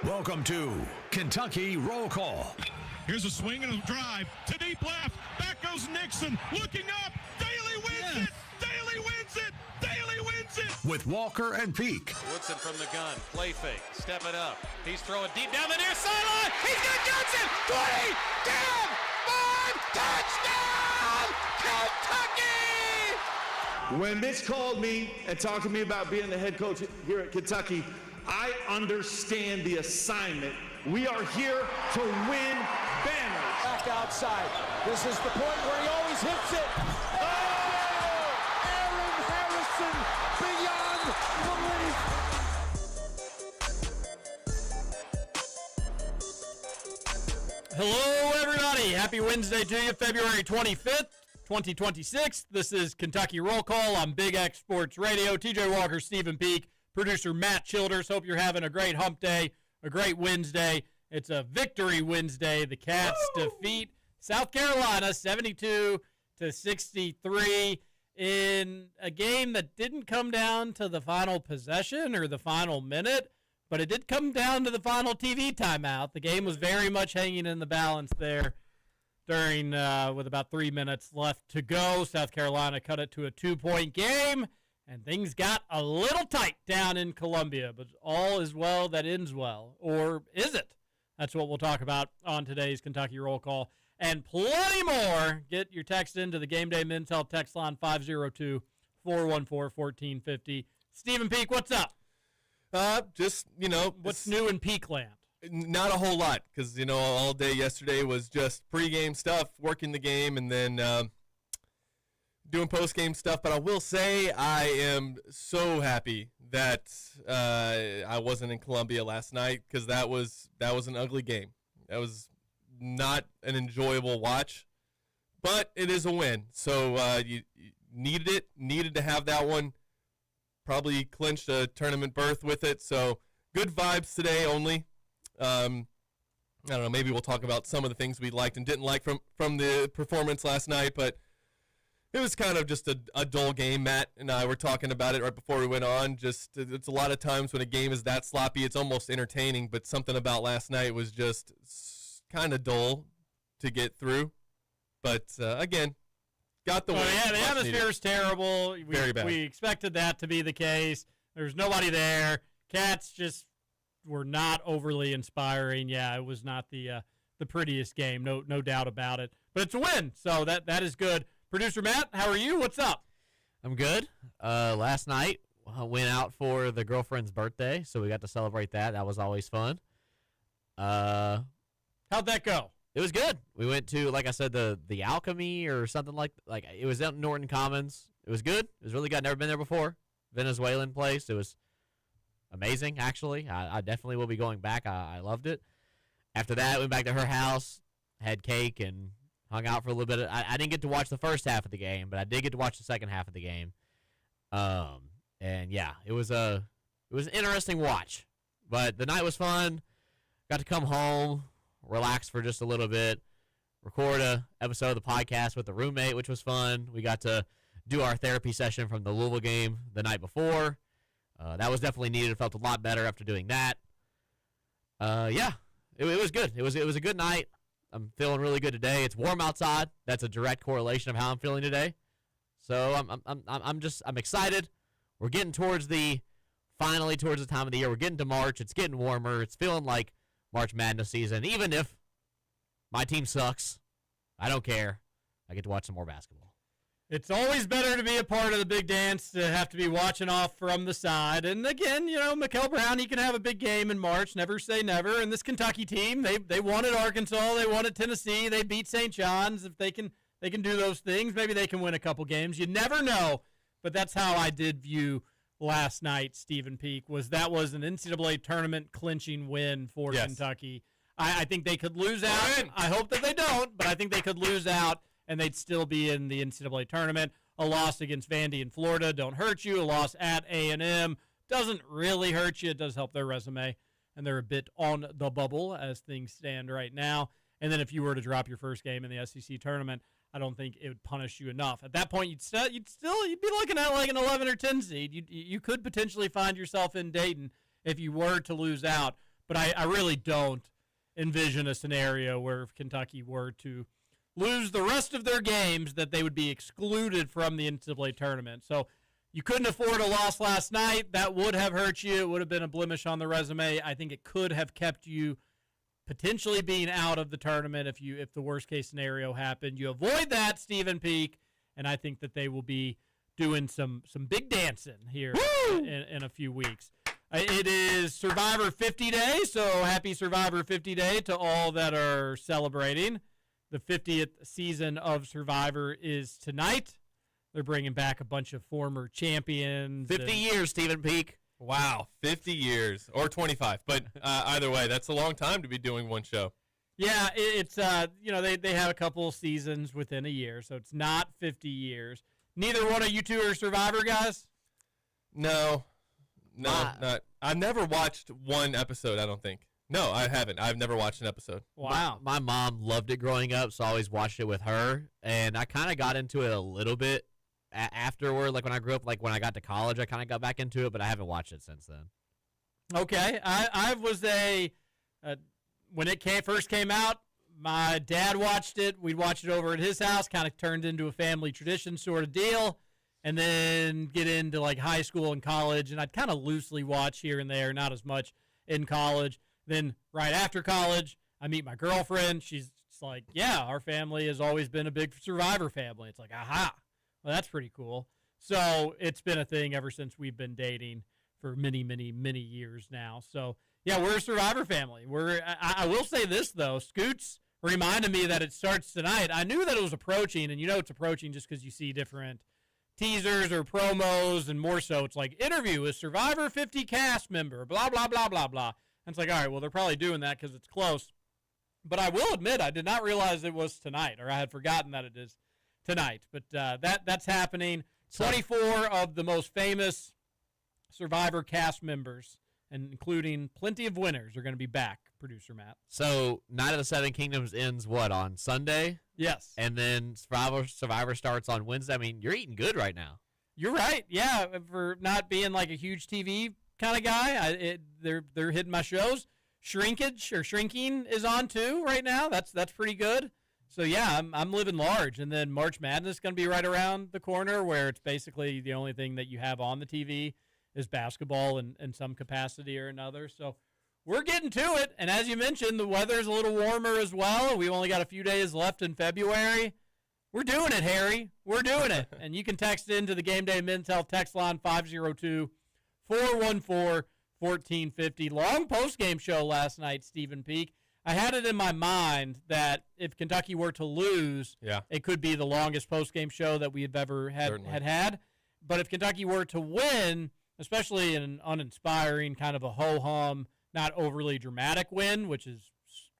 Welcome to Kentucky Roll Call. Here's a swing and a drive to deep left. Back goes Nixon. Looking up. Daly wins it. Daly wins it. Daly wins it. With Walker and Peak. Woodson from the gun. Play fake. Step it up. He's throwing deep down the near sideline. He's got Johnson. 20. Down. 5. Touchdown. Kentucky. When Mitch called me and talked to me about being the head coach here at Kentucky, I understand the assignment. We are here to win banners. Back outside. This is the point where he always hits it. Oh! Aaron Harrison beyond belief. Hello, everybody. Happy Wednesday to you, February 25th, 2026. This is Kentucky Roll Call on Big X Sports Radio. TJ Walker, Stephen Peak, producer Matt Childers. Hope you're having a great hump day, a great Wednesday. It's a victory Wednesday. The Cats defeat South Carolina 72-63 in a game that didn't come down to the final possession or the final minute, but it did come down to the final TV timeout. The game was very much hanging in the balance there during with about 3 minutes left to go. South Carolina cut it to a 2-point game, and things got a little tight down in Columbia, but all is well that ends well. Or is it? That's what we'll talk about on today's Kentucky Roll Call. And plenty more. Get your text into the Gameday Men's Health text line 502-414-1450. Stephen Peak, what's up? What's new in Peakland? Not a whole lot because, all day yesterday was just pregame stuff, working the game, and then doing postgame stuff. But I will say I am so happy that I wasn't in Columbia last night because that was an ugly game. That was not an enjoyable watch, but it is a win. So you needed to have that one. Probably clinched a tournament berth with it. So good vibes today only. I don't know, maybe we'll talk about some of the things we liked and didn't like from the performance last night, but it was kind of just a dull game. Matt and I were talking about it right before we went on. Just it's a lot of times when a game is that sloppy, it's almost entertaining, but something about last night was just kind of dull to get through. But again, got the win. Yeah, the atmosphere is terrible. Very bad. We expected that to be the case. There's nobody there. Cats just were not overly inspiring. Yeah, it was not the prettiest game, no doubt about it. But it's a win, so that is good. Producer Matt, how are you? What's up? I'm good. Last night, I went out for the girlfriend's birthday, so we got to celebrate that. That was always fun. How'd that go? It was good. We went to, like I said, the Alchemy or something like it was out in Norton Commons. It was good. It was really good. I've never been there before. Venezuelan place. It was amazing, actually. I definitely will be going back. I loved it. After that, went back to her house, had cake, and hung out for a little bit. I didn't get to watch the first half of the game, but I did get to watch the second half of the game. And yeah, it was an interesting watch. But the night was fun. Got to come home, relax for just a little bit, record a episode of the podcast with the roommate, which was fun. We got to do our therapy session from the Louisville game the night before. That was definitely needed. It felt a lot better after doing that. Yeah, it was good. It was a good night. I'm feeling really good today. It's warm outside. That's a direct correlation of how I'm feeling today. So I'm excited. We're getting finally towards the time of the year. We're getting to March. It's getting warmer. It's feeling like March Madness season. Even if my team sucks, I don't care. I get to watch some more basketball. It's always better to be a part of the big dance to have to be watching off from the side. And again, Mikael Brown, he can have a big game in March. Never say never. And this Kentucky team, they wanted Arkansas. They wanted Tennessee. They beat St. John's. If they can do those things, maybe they can win a couple games. You never know. But that's how I did view last night, Stephen Peak, was an NCAA tournament clinching win for Kentucky. I think they could lose out. I hope that they don't, but I think they could lose out and they'd still be in the NCAA tournament. A loss against Vandy in Florida don't hurt you. A loss at A&M doesn't really hurt you. It does help their resume, and they're a bit on the bubble as things stand right now. And then if you were to drop your first game in the SEC tournament, I don't think it would punish you enough. At that point, you'd be looking at like an 11 or 10 seed. You could potentially find yourself in Dayton if you were to lose out. But I really don't envision a scenario where if Kentucky were to lose the rest of their games that they would be excluded from the NCAA tournament. So you couldn't afford a loss last night. That would have hurt you. It would have been a blemish on the resume. I think it could have kept you potentially being out of the tournament if the worst case scenario happened. You avoid that, Stephen Peak, and I think that they will be doing some big dancing here in a few weeks. It is Survivor 50 Day, so happy Survivor 50 Day to all that are celebrating. The 50th season of Survivor is tonight. They're bringing back a bunch of former champions. 50 years, Stephen Peak. Wow, 50 years or 25. But either way, that's a long time to be doing one show. Yeah, it's they have a couple seasons within a year, so it's not 50 years. Neither one of you two are Survivor guys? No, not. I've never watched one episode, I don't think. No, I haven't. I've never watched an episode. Wow. My mom loved it growing up, so I always watched it with her. And I kind of got into it a little bit afterward. Like when I grew up, like when I got to college, I kind of got back into it, but I haven't watched it since then. Okay. I was when it first came out, my dad watched it. We'd watch it over at his house, kind of turned into a family tradition sort of deal. And then get into like high school and college, and I'd kind of loosely watch here and there, not as much in college. Then right after college, I meet my girlfriend. She's like, yeah, our family has always been a big Survivor family. It's like, aha, well, that's pretty cool. So it's been a thing ever since we've been dating for many, many, many years now. So, yeah, we're a Survivor family. I will say this, though. Scoots reminded me that it starts tonight. I knew that it was approaching, and you know it's approaching just because you see different teasers or promos, and more so it's like interview with Survivor 50 cast member, blah, blah, blah, blah, blah. And it's like, all right, well, they're probably doing that because it's close. But I will admit, I did not realize it was tonight, or I had forgotten that it is tonight. But that's happening. 24 of the most famous Survivor cast members, and including plenty of winners, are going to be back, producer Matt. So Night of the Seven Kingdoms ends, what, on Sunday? Yes. And then Survivor starts on Wednesday. I mean, you're eating good right now. You're right. Yeah, for not being like a huge TV kind of guy, they're hitting my shows. Shrinking is on too right now. That's pretty good. So yeah, I'm living large. And then March Madness is going to be right around the corner, where it's basically the only thing that you have on the TV is basketball in some capacity or another. So we're getting to it. And as you mentioned, the weather's a little warmer as well. We've only got a few days left in February. We're doing it, Harry. We're doing it. And you can text into the Gameday Men's Health text line 502-414-1450. Long post-game show last night, Stephen Peak. I had it in my mind that if Kentucky were to lose, it could be the longest post-game show that we have ever had. But if Kentucky were to win, especially in an uninspiring kind of a ho-hum, not overly dramatic win, which is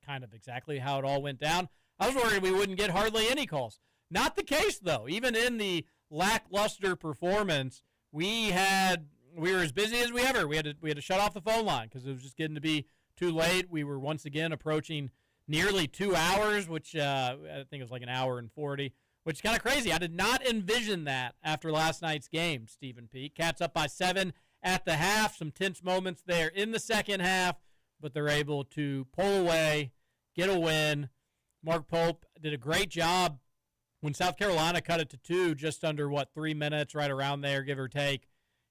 kind of exactly how it all went down, I was worried we wouldn't get hardly any calls. Not the case, though. Even in the lackluster performance, we were as busy as we ever. We had to shut off the phone line because it was just getting to be too late. We were once again approaching nearly 2 hours, which I think it was like an hour and 40, which is kind of crazy. I did not envision that after last night's game, Stephen Peak. Cats up by 7 at the half. Some tense moments there in the second half, but they're able to pull away, get a win. Mark Pope did a great job when South Carolina cut it to 2, just under, 3 minutes, right around there, give or take.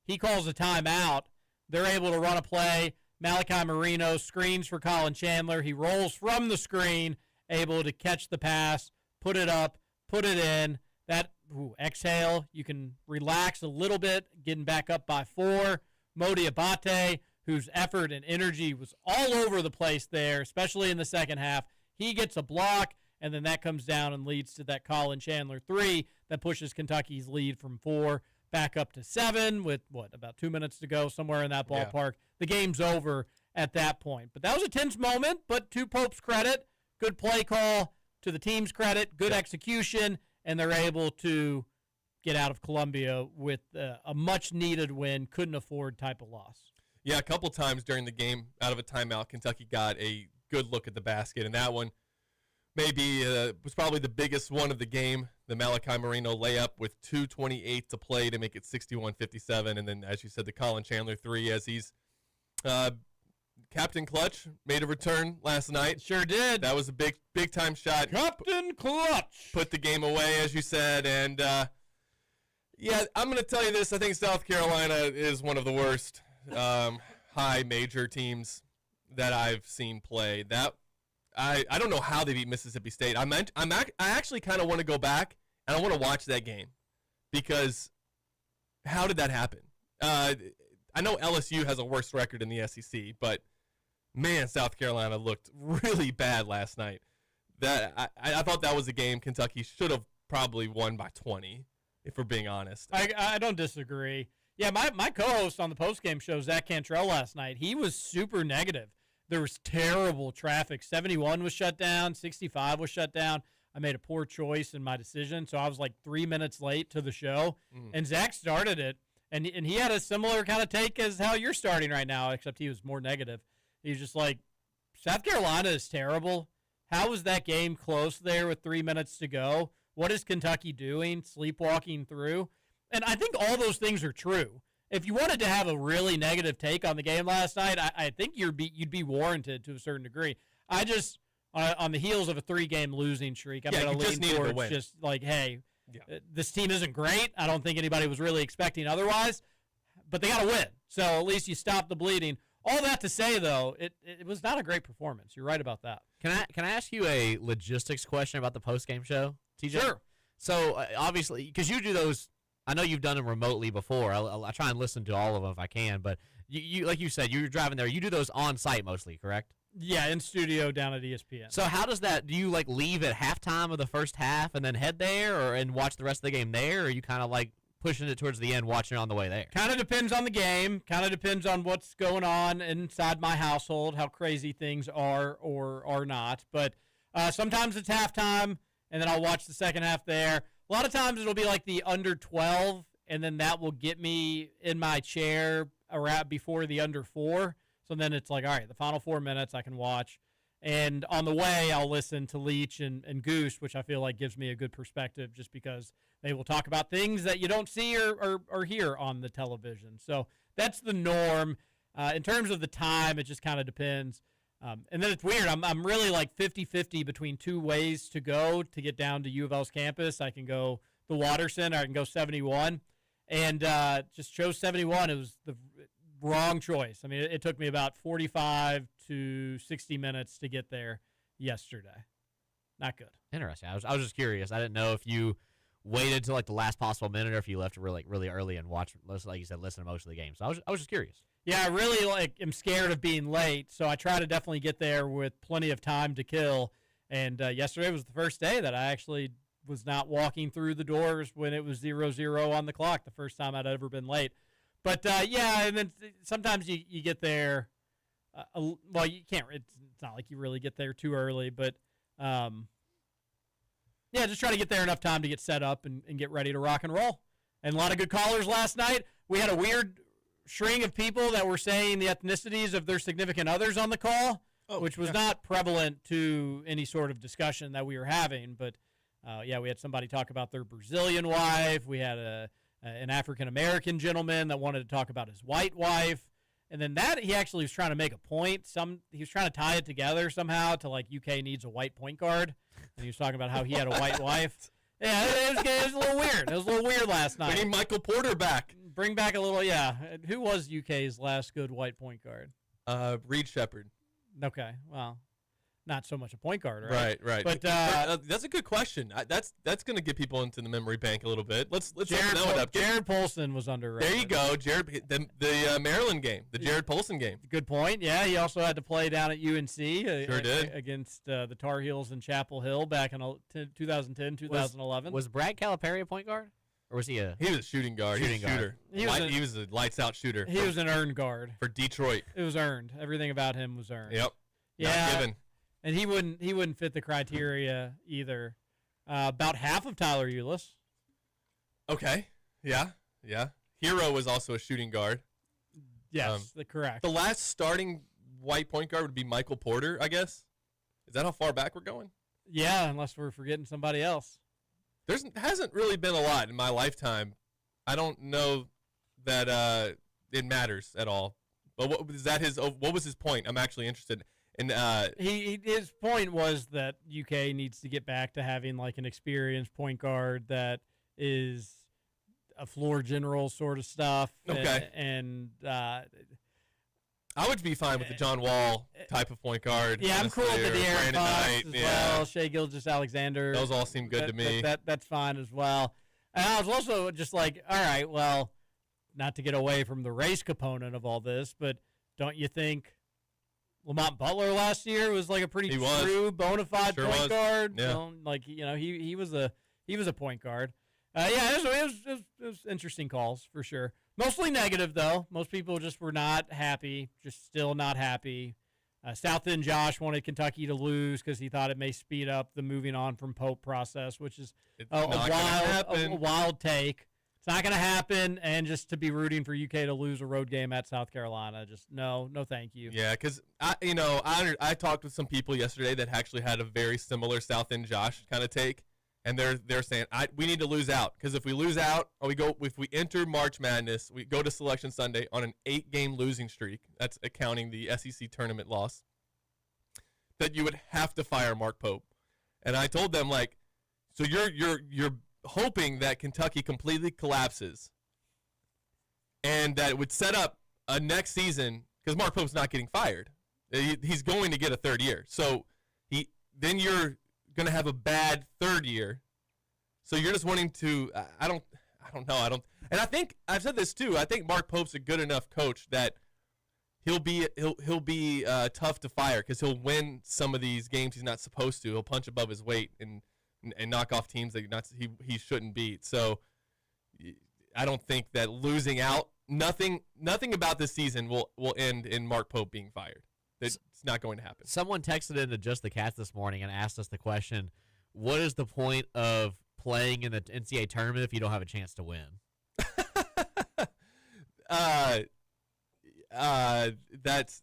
He calls a timeout. They're able to run a play. Malachi Marino screens for Colin Chandler. He rolls from the screen, able to catch the pass, put it up, put it in. That exhale, you can relax a little bit, getting back up by 4. Modi Abate, whose effort and energy was all over the place there, especially in the second half. He gets a block, and then that comes down and leads to that Colin Chandler 3 that pushes Kentucky's lead from 4 back up to 7 with, about 2 minutes to go, somewhere in that ballpark. Yeah. The game's over at that point. But that was a tense moment, but to Pope's credit, good play call. To the team's credit, good execution, and they're able to get out of Columbia with a much-needed win, couldn't afford type of loss. Yeah, a couple times during the game, out of a timeout, Kentucky got a good look at the basket, and that one maybe was probably the biggest one of the game, the Malachi Marino layup with 2:28 to play to make it 61-57, and then, as you said, the Colin Chandler 3 as he's Captain Clutch made a return last night. Sure did. That was a big time shot. Captain Clutch Put the game away, as you said. And, yeah, I'm going to tell you this. I think South Carolina is one of the worst high major teams that I've seen play. I don't know how they beat Mississippi State. I actually kind of want to go back, and I want to watch that game. Because how did that happen? I know LSU has a worse record in the SEC, but man, South Carolina looked really bad last night. I thought that was a game Kentucky should have probably won by 20, if we're being honest. I don't disagree. Yeah, my co-host on the postgame show, Zach Cantrell, last night, he was super negative. There was terrible traffic. 71 was shut down. 65 was shut down. I made a poor choice in my decision, so I was like 3 minutes late to the show. And Zach started it, and he had a similar kind of take as how you're starting right now, except he was more negative. He was just like, South Carolina is terrible. How was that game close there with 3 minutes to go? What is Kentucky doing, sleepwalking through? And I think all those things are true. If you wanted to have a really negative take on the game last night, I think you'd be warranted to a certain degree. I just, on the heels of a 3-game losing streak, I'm going to lean towards just like, hey, this team isn't great. I don't think anybody was really expecting otherwise, but they got to win. So at least you stop the bleeding. All that to say, though, it was not a great performance. You're right about that. Can I ask you a logistics question about the postgame show, TJ? Sure. So obviously, because you do those. I know you've done them remotely before. I try and listen to all of them if I can, but you like you said, you're driving there. You do those on site mostly, correct? Yeah, in studio down at ESPN. So how does that? Do you like leave at halftime of the first half and then head there, and watch the rest of the game there, or are you kind of like pushing it towards the end, watching it on the way there? Kind of depends on the game. Kind of depends on what's going on inside my household, how crazy things are or are not. But sometimes it's halftime, and then I'll watch the second half there. A lot of times it'll be like the under 12, and then that will get me in my chair around before the under 4. So then it's like, all right, the final 4 minutes I can watch. And on the way, I'll listen to Leach and Goose, which I feel like gives me a good perspective just because they will talk about things that you don't see or hear on the television. So that's the norm. In terms of the time, it just kind of depends. And then it's weird. I'm really like 50-50 between two ways to go to get down to U of L's campus. I can go the Watterson, or I can go 71. And just chose 71. It was the wrong choice. I mean, it took me about 45 to 60 minutes to get there yesterday. Not good. Interesting. I was just curious. I didn't know if you waited till like the last possible minute, or if you left really early and watched, like you said, listen to most of the game. So I was just curious. Yeah, I really am scared of being late, so I try to definitely get there with plenty of time to kill. And yesterday was the first day that I actually was not walking through the doors when it was 0-0 on the clock, the first time I'd ever been late. But, yeah, and then sometimes you get there. Well, you can't. It's not like you really get there too early. But, yeah, just try to get there enough time to get set up and get ready to rock and roll. And a lot of good callers last night. We had a weird string of people that were saying the ethnicities of their significant others on the call, which was not prevalent to any sort of discussion that we were having. But, yeah, we had somebody talk about their Brazilian wife. We had an African-American gentleman that wanted to talk about his white wife. And then that he actually was trying to make a point. He was trying to tie it together somehow to, like, UK needs a white point guard. And he was talking about how he had a white wife. Yeah, it was a little weird. It was a little weird last night. We need Michael Porter back. Bring back a little, yeah. Who was UK's last good white point guard? Reed Shepherd. Okay, well, not so much a point guard, right? Right. But that's a good question. That's going to get people into the memory bank a little bit. Let's open that one up. Jared Polson was underrated. There you go, Jared. The Maryland game, the Jared Polson game. Good point. Yeah, he also had to play down at UNC. Sure did. Against the Tar Heels in Chapel Hill back in 2010, 2011. Was Brad Calipari a point guard? Or was he a... He was a shooting guard. He was a shooter. He was a lights-out shooter. He was an earned guard. For Detroit. It was earned. Everything about him was earned. Yep. Yeah. Not given. And he wouldn't fit the criteria either. About half of Tyler Ulis. Okay. Yeah. Hero was also a shooting guard. Yes, correct. The last starting white point guard would be Michael Porter, I guess. Is that how far back we're going? Yeah, unless we're forgetting somebody else. There hasn't really been a lot in my lifetime. I don't know that it matters at all. But what was that? What was his point? I'm actually interested. And his point was that UK needs to get back to having like an experienced point guard that is a floor general sort of stuff. Okay. And I would be fine with the John Wall type of point guard. Yeah, I'm cool with the De'Aaron Fox as well. Shai Gilgeous-Alexander. Those all seem good to me. That's fine as well. And I was also just like, all right, well, not to get away from the race component of all this, but don't you think Lamont Butler last year was like a pretty true, bona fide point guard? Yeah. He was a point guard. It was interesting calls for sure. Mostly negative though. Most people just were not happy, just still not happy. South End Josh wanted Kentucky to lose because he thought it may speed up the moving on from Pope process, which is a wild take. It's not going to happen, and just to be rooting for UK to lose a road game at South Carolina, just no thank you. Yeah, because I talked with some people yesterday that actually had a very similar South End Josh kind of take, and they're saying we need to lose out because if we lose out, if we enter March Madness, we go to Selection Sunday on an 8-game losing streak. That's accounting the SEC tournament loss. That you would have to fire Mark Pope, and I told them so you're hoping that Kentucky completely collapses and that it would set up a next season because Mark Pope's not getting fired. He's going to get a third year. So then you're going to have a bad third year. So you're just wanting to I don't know. And I think I've said this too. I think Mark Pope's a good enough coach that he'll be tough to fire because he'll win some of these games he's not supposed to. He'll punch above his weight and knock off teams that he shouldn't beat. So I don't think that losing out, nothing about this season will end in Mark Pope being fired. It's not going to happen. Someone texted into Just the Cats this morning and asked us the question, what is the point of playing in the NCAA tournament if you don't have a chance to win? That's...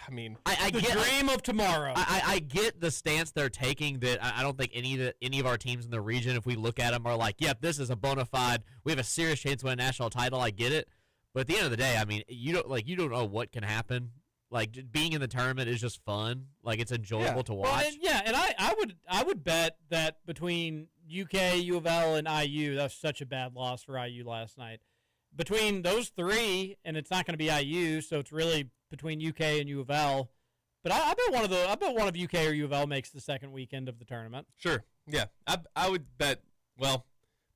I mean, I get the dream of tomorrow. I get the stance they're taking that I don't think any of our teams in the region, if we look at them, are like, yep, this is a bona fide. We have a serious chance to win a national title. I get it, but at the end of the day, I mean, you don't know what can happen. Like being in the tournament is just fun. Like it's enjoyable to watch. Well, and I would bet that between UK, U of L, and IU, that was such a bad loss for IU last night. Between those three, and it's not going to be IU, so it's really between UK and U of L. But I bet one of UK or U of L makes the second weekend of the tournament. Sure. Yeah. I would bet, well,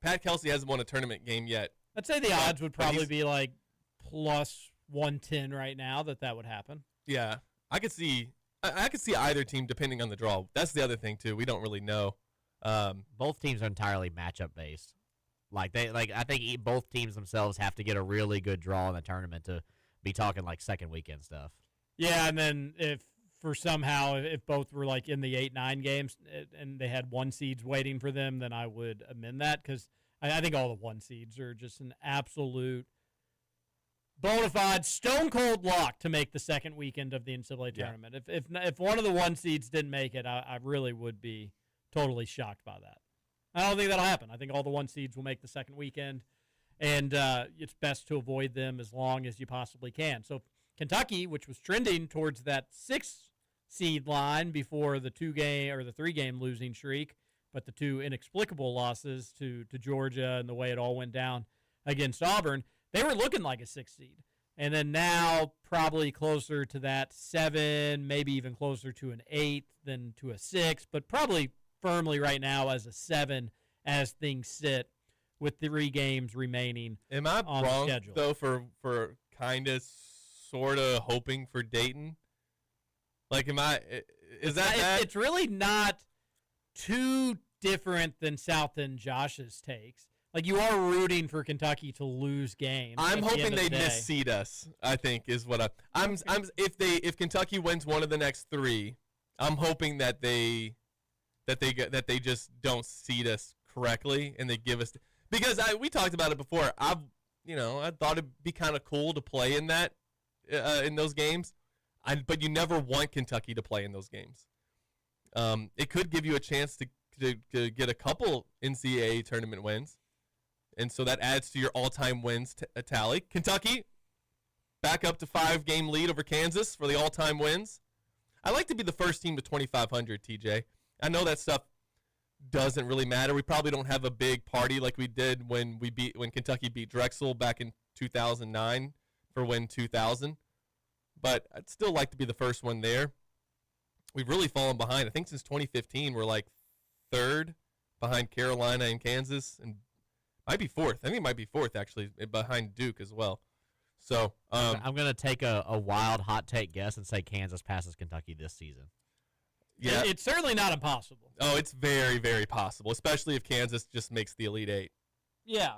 Pat Kelsey hasn't won a tournament game yet. I'd say the odds would probably be like plus 110 right now that would happen. Yeah. I could see either team depending on the draw. That's the other thing too. We don't really know. Both teams are entirely matchup based. I think both teams themselves have to get a really good draw in the tournament to be talking like second weekend stuff. Yeah, and then if both were like in the 8-9 games and they had 1 seeds waiting for them, then I would amend that because I think all the 1 seeds are just an absolute bona fide stone cold lock to make the second weekend of the NCAA tournament. If one of the 1 seeds didn't make it, I really would be totally shocked by that. I don't think that'll happen. I think all the 1 seeds will make the second weekend, and it's best to avoid them as long as you possibly can. So Kentucky, which was trending towards that 6 seed line before the 2-game or the 3-game losing streak, but the 2 inexplicable losses to Georgia and the way it all went down against Auburn, they were looking like a 6 seed. And then now probably closer to that 7, maybe even closer to an 8 than to a 6, but probably firmly right now as a 7 as things sit with 3 games remaining. Am I on wrong the schedule. though for kind of sort of hoping for Dayton? Like is that bad? It's really not too different than South End Josh's takes. Like you are rooting for Kentucky to lose games. I'm hoping they misseed us. I think is what I'm if Kentucky wins one of the next 3, I'm hoping that they just don't seed us correctly and they give us because we talked about it before. I thought it'd be kind of cool to play in that in those games, but you never want Kentucky to play in those games. It could give you a chance to get a couple NCAA tournament wins, and so that adds to your all-time wins tally. Kentucky, back up to 5-game lead over Kansas for the all-time wins. I like to be the first team to 2,500, TJ. I know that stuff doesn't really matter. We probably don't have a big party like we did when Kentucky beat Drexel back in 2009 for win 2000. But I'd still like to be the first one there. We've really fallen behind. I think since 2015 we're like third behind Carolina and Kansas, and might be fourth. I think it might be fourth actually behind Duke as well. So I'm going to take a wild hot take guess and say Kansas passes Kentucky this season. Yeah, It's certainly not impossible. Oh, it's very, very possible, especially if Kansas just makes the Elite Eight. Yeah.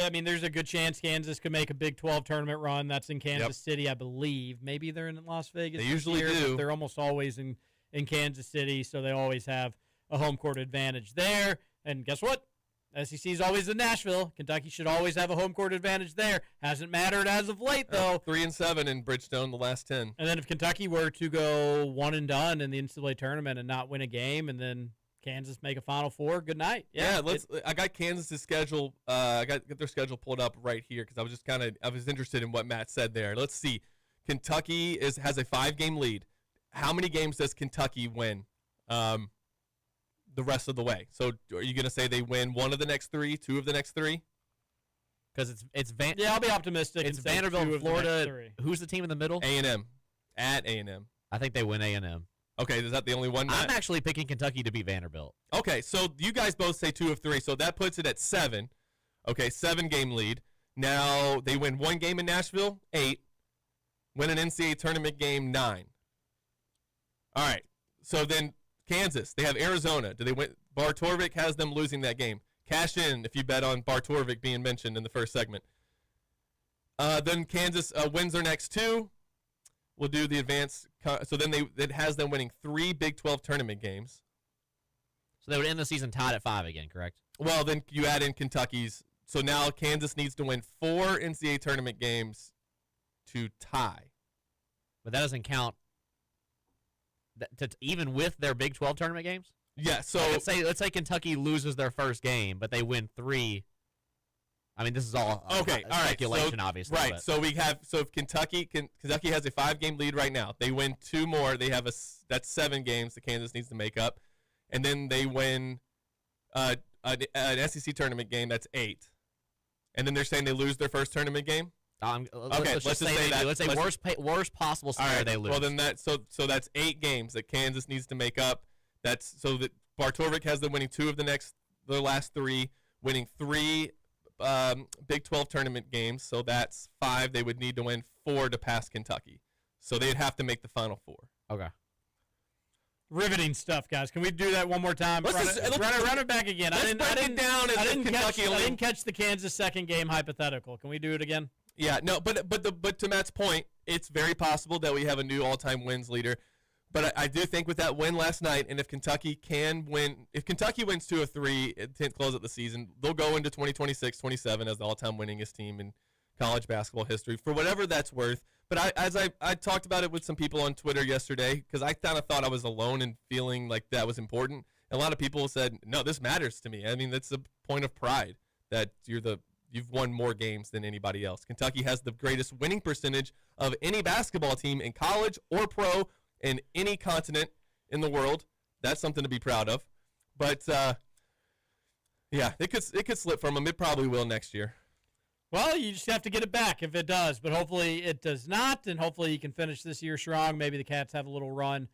I mean, there's a good chance Kansas could make a Big 12 tournament run. That's in Kansas City, I believe. Maybe they're in Las Vegas. They usually do. But they're almost always in Kansas City, so they always have a home court advantage there. And guess what? SEC is always in Nashville. Kentucky should always have a home court advantage there. Hasn't mattered as of late, though. 3-7 in Bridgestone the last 10. And then if Kentucky were to go one and done in the NCAA tournament and not win a game, and then Kansas make a Final Four, good night. Yeah, I got Kansas's schedule. I got their schedule pulled up right here because I was interested in what Matt said there. Let's see. Kentucky has a 5-game lead. How many games does Kentucky win? The rest of the way. So are you going to say they win one of the next 3, 2 of the next 3? Because yeah, I'll be optimistic. It's Vanderbilt, Florida. Who's the team in the middle? A&M. At A&M. I think they win A&M. Okay, is that the only one? I'm actually picking Kentucky to beat Vanderbilt. Okay, so you guys both say 2 of 3, so that puts it at 7. Okay, 7-game lead. Now they win 1 game in Nashville, 8. Win an NCAA tournament game, 9. All right, so then Kansas, they have Arizona. Do they win? Bartorvik has them losing that game. Cash in if you bet on Bartorvik being mentioned in the first segment. Then Kansas wins their next 2. We'll do the advance. So then it has them winning 3 Big 12 tournament games. So they would end the season tied at 5 again, correct? Well, then you add in Kentucky's. So now Kansas needs to win 4 NCAA tournament games to tie. But that doesn't count. Even with their Big 12 tournament games? Yeah, so let's say Kentucky loses their first game, but they win 3. I mean, this is all okay. All right, speculation, obviously. Right. But. So if Kentucky has a 5-game lead right now. They win 2 more. They have that's 7 games that Kansas needs to make up, and then they win an SEC tournament game. That's 8, and then they're saying they lose their first tournament game. Let's just say that. Let's say worst possible scenario they lose. Well, then so that's 8 games that Kansas needs to make up. That's so that Bartorvik has them winning 2 of the last 3, winning 3 Big 12 tournament games. So that's 5. They would need to win 4 to pass Kentucky. So they'd have to make the Final Four. Okay. Riveting stuff, guys. Can we do that one more time? Run it back again. I didn't catch the Kansas second game hypothetical. Can we do it again? Yeah, no, but to Matt's point, it's very possible that we have a new all-time wins leader. But I do think with that win last night, and if Kentucky wins 2 of 3 to close out the season, they'll go into 2026-27 as the all-time winningest team in college basketball history for whatever that's worth. But I talked about it with some people on Twitter yesterday because I kind of thought I was alone in feeling like that was important. And a lot of people said, no, this matters to me. I mean, that's a point of pride that you've won more games than anybody else. Kentucky has the greatest winning percentage of any basketball team in college or pro in any continent in the world. That's something to be proud of. But yeah, it could slip from them. It probably will next year. Well, you just have to get it back if it does, but hopefully it does not, and hopefully you can finish this year strong. Maybe the Cats have a little run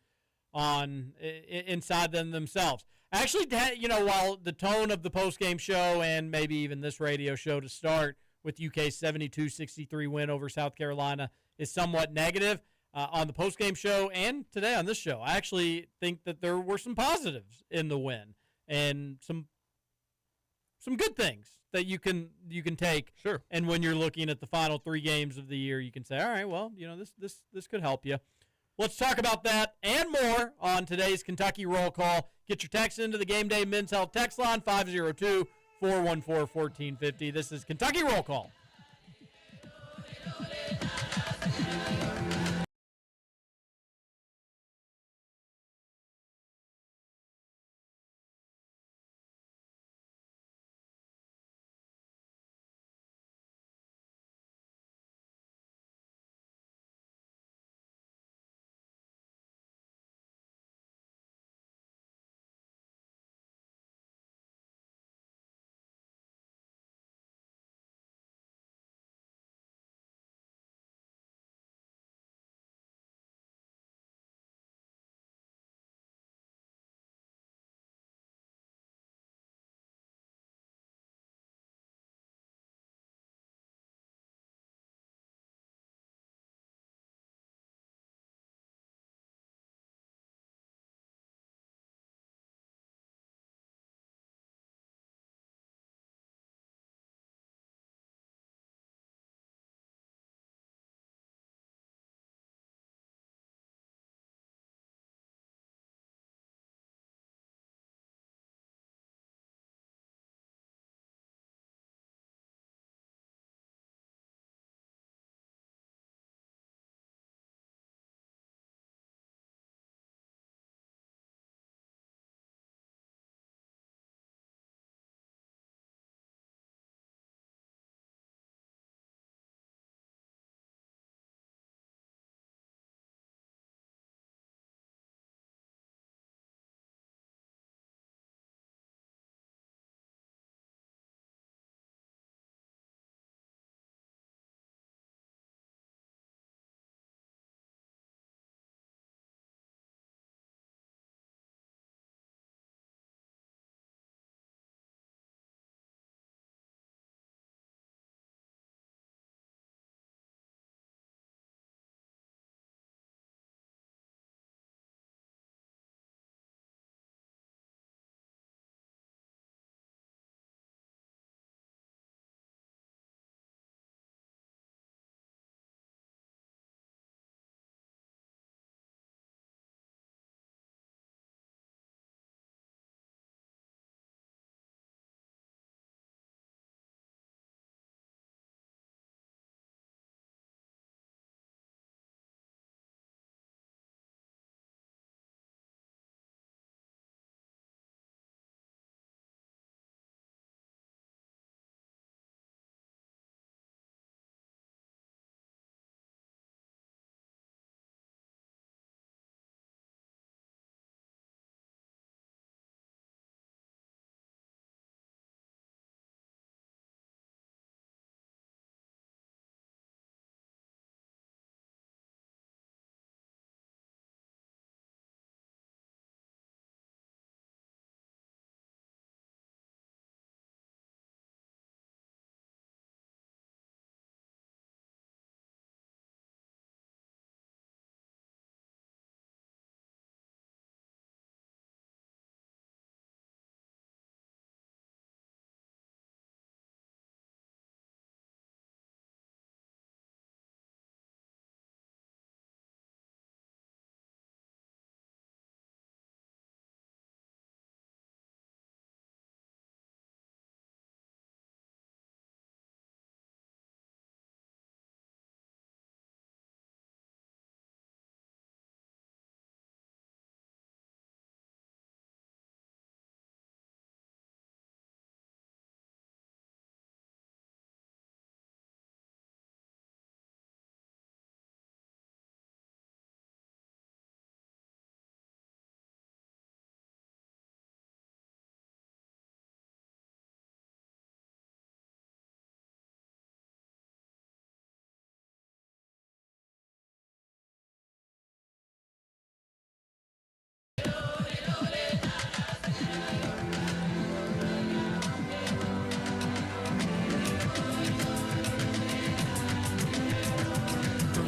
on inside them themselves. Actually, while the tone of the postgame show and maybe even this radio show to start with UK's 72-63 win over South Carolina is somewhat negative on the postgame show and today on this show, I actually think that there were some positives in the win and some good things that you can take. Sure. And when you're looking at the final 3 games of the year, you can say, all right, well, this could help you. Let's talk about that and more on today's Kentucky Roll Call. Get your text into the Gameday Men's Health text line, 502-414-1450. This is Kentucky Roll Call.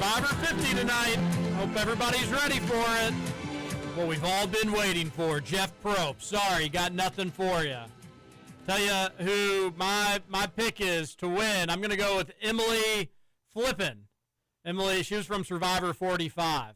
Survivor 50 tonight. Hope everybody's ready for it. What we've all been waiting for. Jeff Probst. Sorry, got nothing for you. Tell you who my pick is to win. I'm going to go with Emily Flippin. Emily, she was from Survivor 45.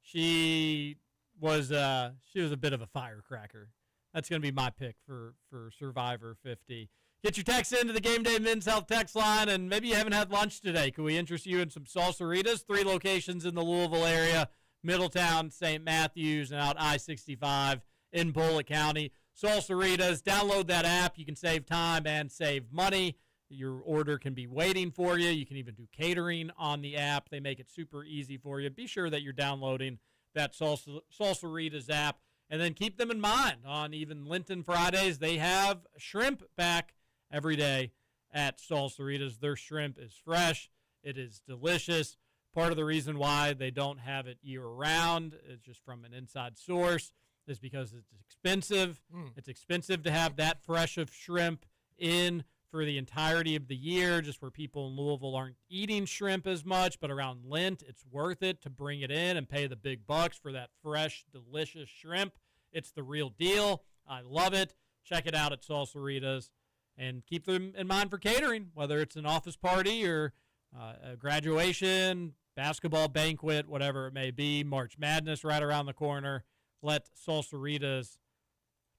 She was a bit of a firecracker. That's going to be my pick for Survivor 50. Get your text into the Gameday Men's Health text line, and maybe you haven't had lunch today. Can we interest you in some salsaritas? 3 locations in the Louisville area, Middletown, St. Matthews, and out I-65 in Bullitt County. Salsaritas, download that app. You can save time and save money. Your order can be waiting for you. You can even do catering on the app. They make it super easy for you. Be sure that you're downloading that Salsaritas app, and then keep them in mind on even Lenten Fridays. They have shrimp back every day at Salsaritas. Their shrimp is fresh. It is delicious. Part of the reason why they don't have it year-round is just from an inside source is because it's expensive. It's expensive to have that fresh of shrimp in for the entirety of the year, just where people in Louisville aren't eating shrimp as much, but around Lent, it's worth it to bring it in and pay the big bucks for that fresh, delicious shrimp. It's the real deal. I love it. Check it out at Salsaritas. And keep them in mind for catering, whether it's an office party or a graduation, basketball banquet, whatever it may be. March Madness right around the corner. Let Salsaritas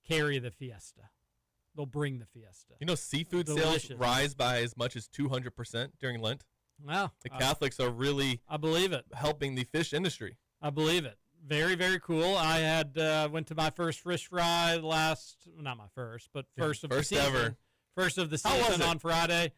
carry the fiesta. They'll bring the fiesta. You know, seafood Delicious. sales rise by as much as 200% during Lent. Wow. The Catholics are really I believe it. helping the fish industry. I believe it. Very, very cool. I had went to my first fish fry not my first, but first of the season. Ever. First of the How was season it? on Friday.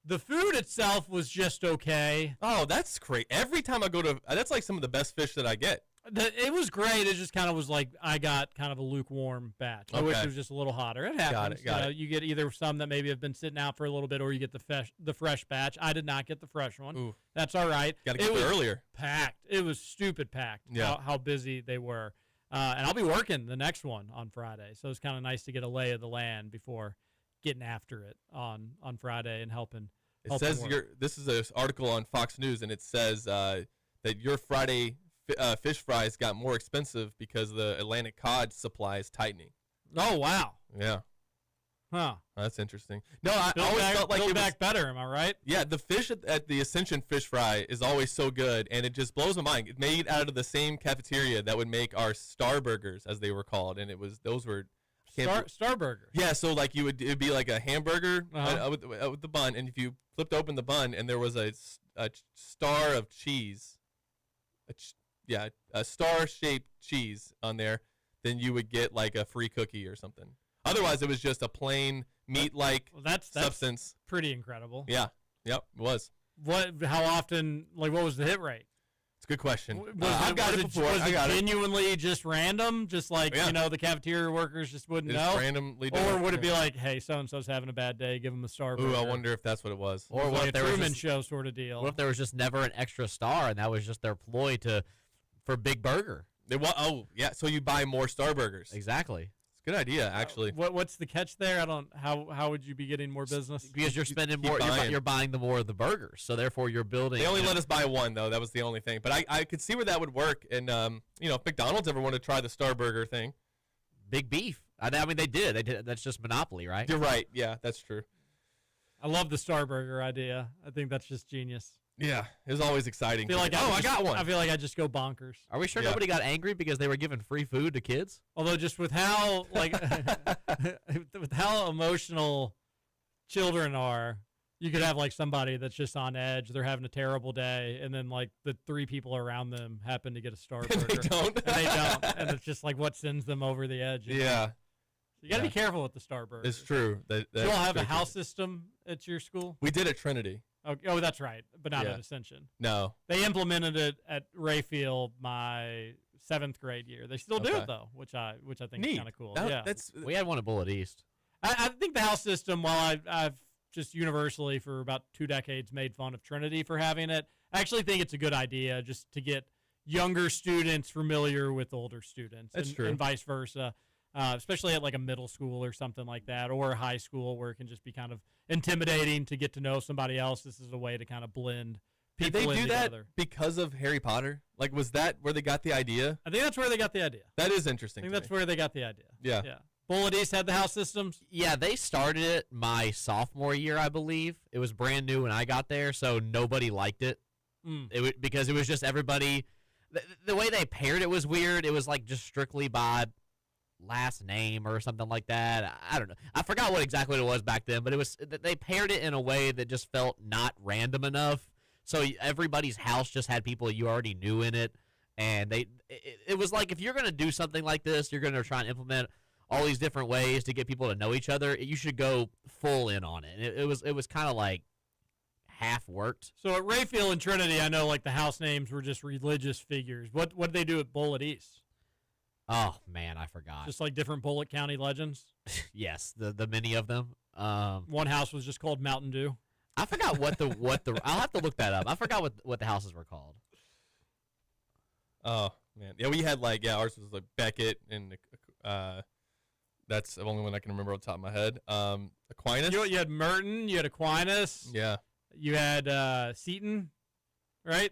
The food itself was just okay. Oh, that's great. Every time I go to, that's like some of the best fish that I get. It was great. It just kind of was like I got kind of a lukewarm batch. I wish it was just a little hotter. It happens. Got it. You get either some that maybe have been sitting out for a little bit, or you get the fresh batch. I did not get the fresh one. Ooh. That's all right. Got to get there earlier. Packed. It was stupid packed. Yeah. How busy they were. And I'll be working the next one on Friday, so it's kind of nice to get a lay of the land before getting after it on Friday and helping. It says this is an article on Fox News, and it says that your Friday fish fries got more expensive because the Atlantic cod supply is tightening. Oh, wow. Yeah. Huh. That's interesting. No, I always felt like Build back better, am I right? Yeah, the fish at the Ascension Fish Fry is always so good, and it just blows my mind. It's made out of the same cafeteria that would make our Star Burgers, as they were called, and those were Star Burger. Yeah, so like it'd be like a hamburger with the bun, and if you flipped open the bun and there was a star of cheese, a star-shaped cheese on there, then you would get like a free cookie or something. Otherwise, it was just a plain meat-like substance. Pretty incredible. Yeah, yep, it was. How often? Like, what was the hit rate? It's a good question. I've got it before. Was it genuinely just random? Just like, the cafeteria workers just wouldn't know? Randomly or would it be like, hey, so-and-so's having a bad day, give him a star burger? Ooh, I wonder if that's what it was. Or what if there was a Truman Show sort of deal. What if there was just never an extra star, and that was just their ploy for Big Burger? So you buy more Star Burgers. Exactly. It's a good idea, actually. What's the catch there? How would you be getting more business? Because you're spending more. You're buying the more of the burgers, so therefore you're building. They only let us buy one, though. That was the only thing. But I could see where that would work. And if McDonald's ever want to try the Star Burger thing, big beef. I mean, they did. They did. That's just monopoly, right? You're right. Yeah, that's true. I love the Star Burger idea. I think that's just genius. Yeah, it was always exciting. I got one. I feel like I just go bonkers. Are we sure nobody got angry because they were giving free food to kids? Although just with how with how emotional children are, you could have like somebody that's just on edge. They're having a terrible day, and then like the 3 people around them happen to get a Star Burger. They don't. And it's just like what sends them over the edge. Yeah. You got to be careful with the Star Burger. It's true. Do you all have a house system at your school? We did at Trinity. Oh, that's right, but not at Ascension. No. They implemented it at Rayfield my 7th grade year. They still do it though, which I think is kind of cool. We had one at Bullitt East. I think the house system, while I've just universally for about 2 decades made fun of Trinity for having it, I actually think it's a good idea just to get younger students familiar with older students. That's true. And vice versa. Especially at like a middle school or something like that, or a high school where it can just be kind of intimidating to get to know somebody else. This is a way to kind of blend Did people they in do that together. because of Harry Potter? Like, was that where they got the idea? I think that's where they got the idea. That is interesting. I think that's where they got the idea. Yeah. Yeah. Bullet East had the house systems. Yeah, they started it my sophomore year, I believe. It was brand new when I got there, so nobody liked it. Because it was just everybody. The way they paired it was weird. It was like just strictly by last name or something like that. I don't know. I forgot what exactly it was back then, but it was they paired it in a way that just felt not random enough. So everybody's house just had people you already knew in it, and it was like if you're going to do something like this, you're going to try and implement all these different ways to get people to know each other. You should go full in on it. It was kind of like half worked. So at Rayfield and Trinity, I know like the house names were just religious figures. What did they do at Bullet East? Oh man, I forgot. Just like different Bullitt County legends. Yes, the many of them. One house was just called Mountain Dew. I forgot what the I'll have to look that up. I forgot what the houses were called. Oh man, yeah, we had like ours was like Beckett and that's the only one I can remember off the top of my head. Aquinas. You had Merton. You had Aquinas. Yeah. You had Seton, right?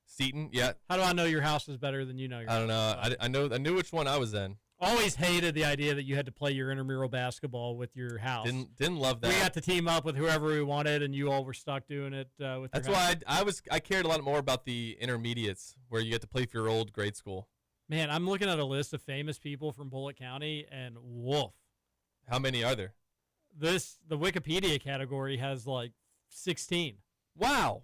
Seton. Yeah. How do I know your house is better than you know your I don't house? know. I knew which one I was in. Always hated the idea that you had to play your intramural basketball with your house. Didn't love that. We got to team up with whoever we wanted, and you all were stuck doing it with. That's your house. why I cared a lot more about the intermediates where you get to play for your old grade school. Man, I'm looking at a list of famous people from Bullitt County, and woof. How many are there? The Wikipedia category has like 16. Wow.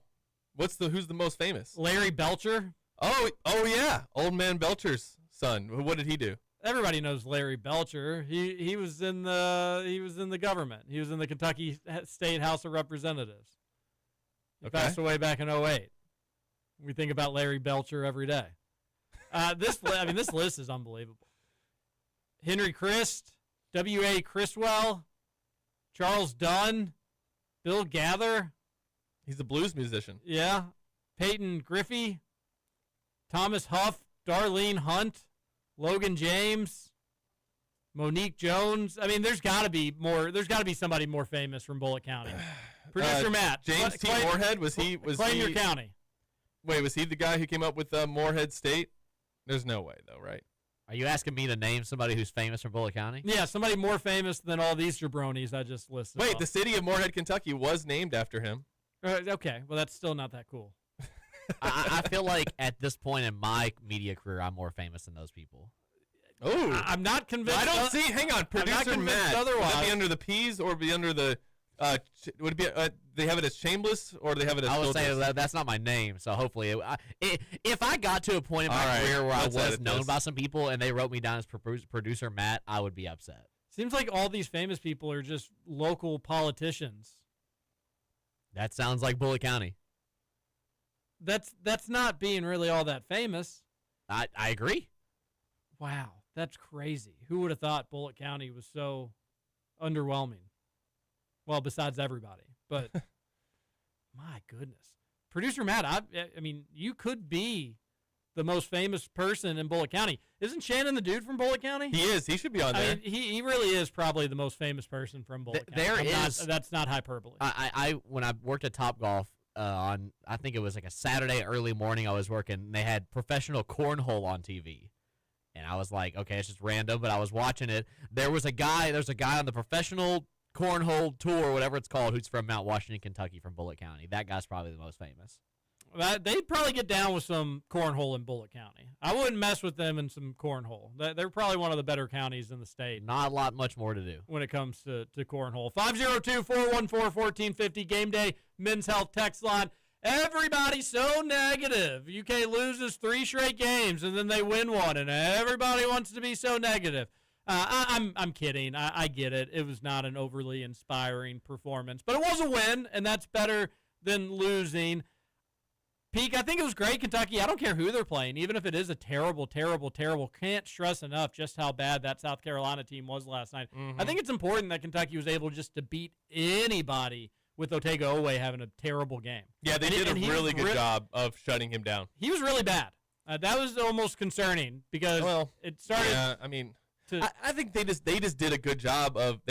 Who's the most famous? Larry Belcher. Oh yeah, Old Man Belcher's son. What did he do? Everybody knows Larry Belcher. He was in the government. He was in the Kentucky State House of Representatives. He passed away back in 2008. We think about Larry Belcher every day. This list is unbelievable. Henry Christ, W.A. Criswell, Charles Dunn, Bill Gather. He's a blues musician. Yeah. Peyton Griffey, Thomas Huff, Darlene Hunt, Logan James, Monique Jones. I mean, there's got to be more. There's got to be somebody more famous from Bullitt County. Producer Matt. James T. Moorhead, was he? Claim your county. Wait, was he the guy who came up with Moorhead State? There's no way, though, right? Are you asking me to name somebody who's famous from Bullitt County? Yeah, somebody more famous than all these jabronis I just listed. Wait, the city of Moorhead, Kentucky was named after him. Okay, well, that's still not that cool. I feel like at this point in my media career, I'm more famous than those people. Oh, I'm not convinced. I don't see. Hang on, producer Matt. Otherwise. Would that be under the P's or be under the? Would it be? They have it as Shameless or they have it as? I would Filters? say that's not my name, so hopefully, if I got to a point in my career where I was known by some people and they wrote me down as producer Matt, I would be upset. Seems like all these famous people are just local politicians. That sounds like Bullitt County. That's not being really all that famous. I agree. Wow, that's crazy. Who would have thought Bullitt County was so underwhelming? Well, besides everybody, but my goodness. Producer Matt, I mean, you could be the most famous person in Bullitt County. Isn't Shannon the dude from Bullitt County? He is. He should be on there. I mean, he really is probably the most famous person from Bullitt County. That's not hyperbole. I when I worked at Topgolf on, I think it was like a Saturday early morning, I was working. They had professional cornhole on TV. And I was like, okay, it's just random, but I was watching it. There's a guy on the professional cornhole tour, whatever it's called, who's from Mount Washington, Kentucky, from Bullitt County. That guy's probably the most famous. They'd probably get down with some cornhole in Bullitt County. I wouldn't mess with them in some cornhole. They're probably one of the better counties in the state. Not a lot much more to do when it comes to cornhole. 502-414-1450, Game Day Men's Health text line. Everybody's so negative. UK loses 3 straight games, and then they win one, and everybody wants to be so negative. I'm kidding. I get it. It was not an overly inspiring performance, but it was a win, and that's better than losing. Peak, I think it was great, Kentucky. I don't care who they're playing, even if it is a terrible, terrible, terrible. Can't stress enough just how bad that South Carolina team was last night. Mm-hmm. I think it's important that Kentucky was able just to beat anybody with Otega Owe having a terrible game. Yeah, they did a really good job of shutting him down. He was really bad. That was almost concerning because it started. Yeah, I mean, I think they just did a good job of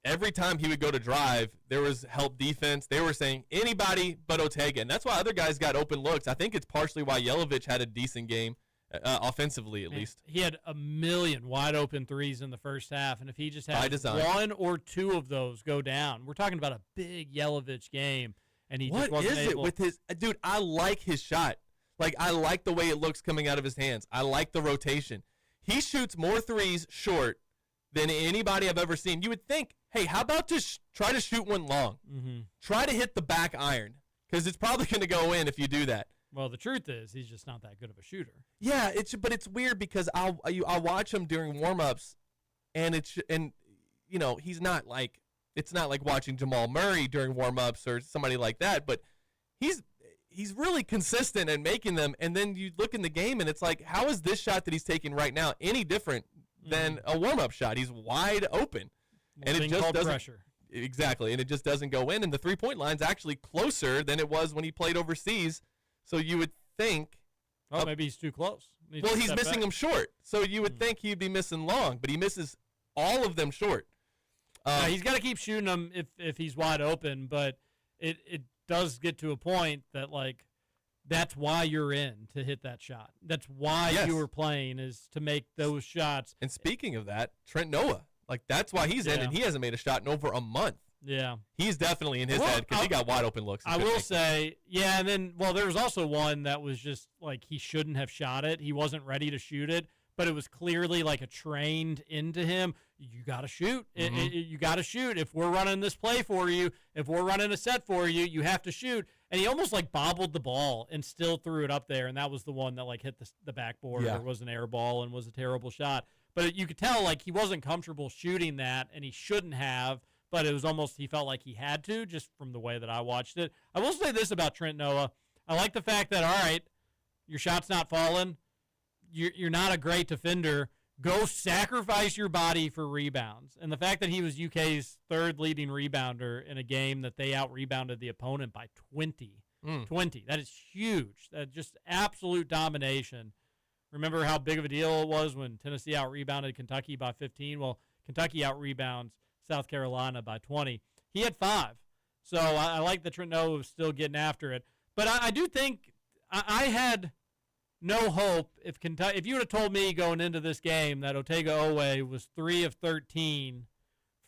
every time he would go to drive, there was help defense. They were saying anybody but Otega, and that's why other guys got open looks. I think it's partially why Yelovich had a decent game, offensively at least. He had a million wide open threes in the first half, and if he just had design. one or two of those go down, we're talking about a big Yelovich game, and he just What wasn't is able. it with his dude? I like his shot. Like, I like the way it looks coming out of his hands. I like the rotation. He shoots more threes short than anybody I've ever seen. You would think, hey, how about just try to shoot one long? Mm-hmm. Try to hit the back iron, because it's probably going to go in if you do that. Well, the truth is, he's just not that good of a shooter. Yeah, but it's weird because I'll watch him during warm-ups, and he's not like, it's not like watching Jamal Murray during warm-ups or somebody like that, but he's really consistent in making them, and then you look in the game, and it's like, how is this shot that he's taking right now any different than a warm-up shot? He's wide open, and it just doesn't. Pressure. Exactly, and it just doesn't go in, and the three-point line's actually closer than it was when he played overseas, so you would think. Oh, maybe he's too close. Well, he's missing them short, so you would think he'd be missing long, but he misses all of them short. He's got to keep shooting them if he's wide open, but it does get to a point that, like, that's why you're in, to hit that shot. That's why you were playing, is to make those shots. And speaking of that, Trent Noah, like, that's why he's in, and he hasn't made a shot in over a month. Yeah. He's definitely in his head because he got wide open looks. I will say, and then, there was also one that was just, like, he shouldn't have shot it. He wasn't ready to shoot it, but it was clearly, like, a trained into him. You got to shoot. You got to shoot. If we're running this play for you, if we're running a set for you, you have to shoot. And he almost, like, bobbled the ball and still threw it up there, and that was the one that, like, hit the backboard or was an air ball and was a terrible shot. But you could tell, like, he wasn't comfortable shooting that, and he shouldn't have, but it was almost, he felt like he had to, just from the way that I watched it. I will say this about Trent Noah. I like the fact that, all right, your shot's not falling. You're not a great defender. Go sacrifice your body for rebounds. And the fact that he was UK's third leading rebounder in a game that they out-rebounded the opponent by 20. 20. That is huge. That just absolute domination. Remember how big of a deal it was when Tennessee out-rebounded Kentucky by 15? Well, Kentucky out-rebounds South Carolina by 20. He had 5. So I like that Trent Noah was still getting after it. But I do think I had no hope if you would have told me going into this game that Otega Owe was 3 of 13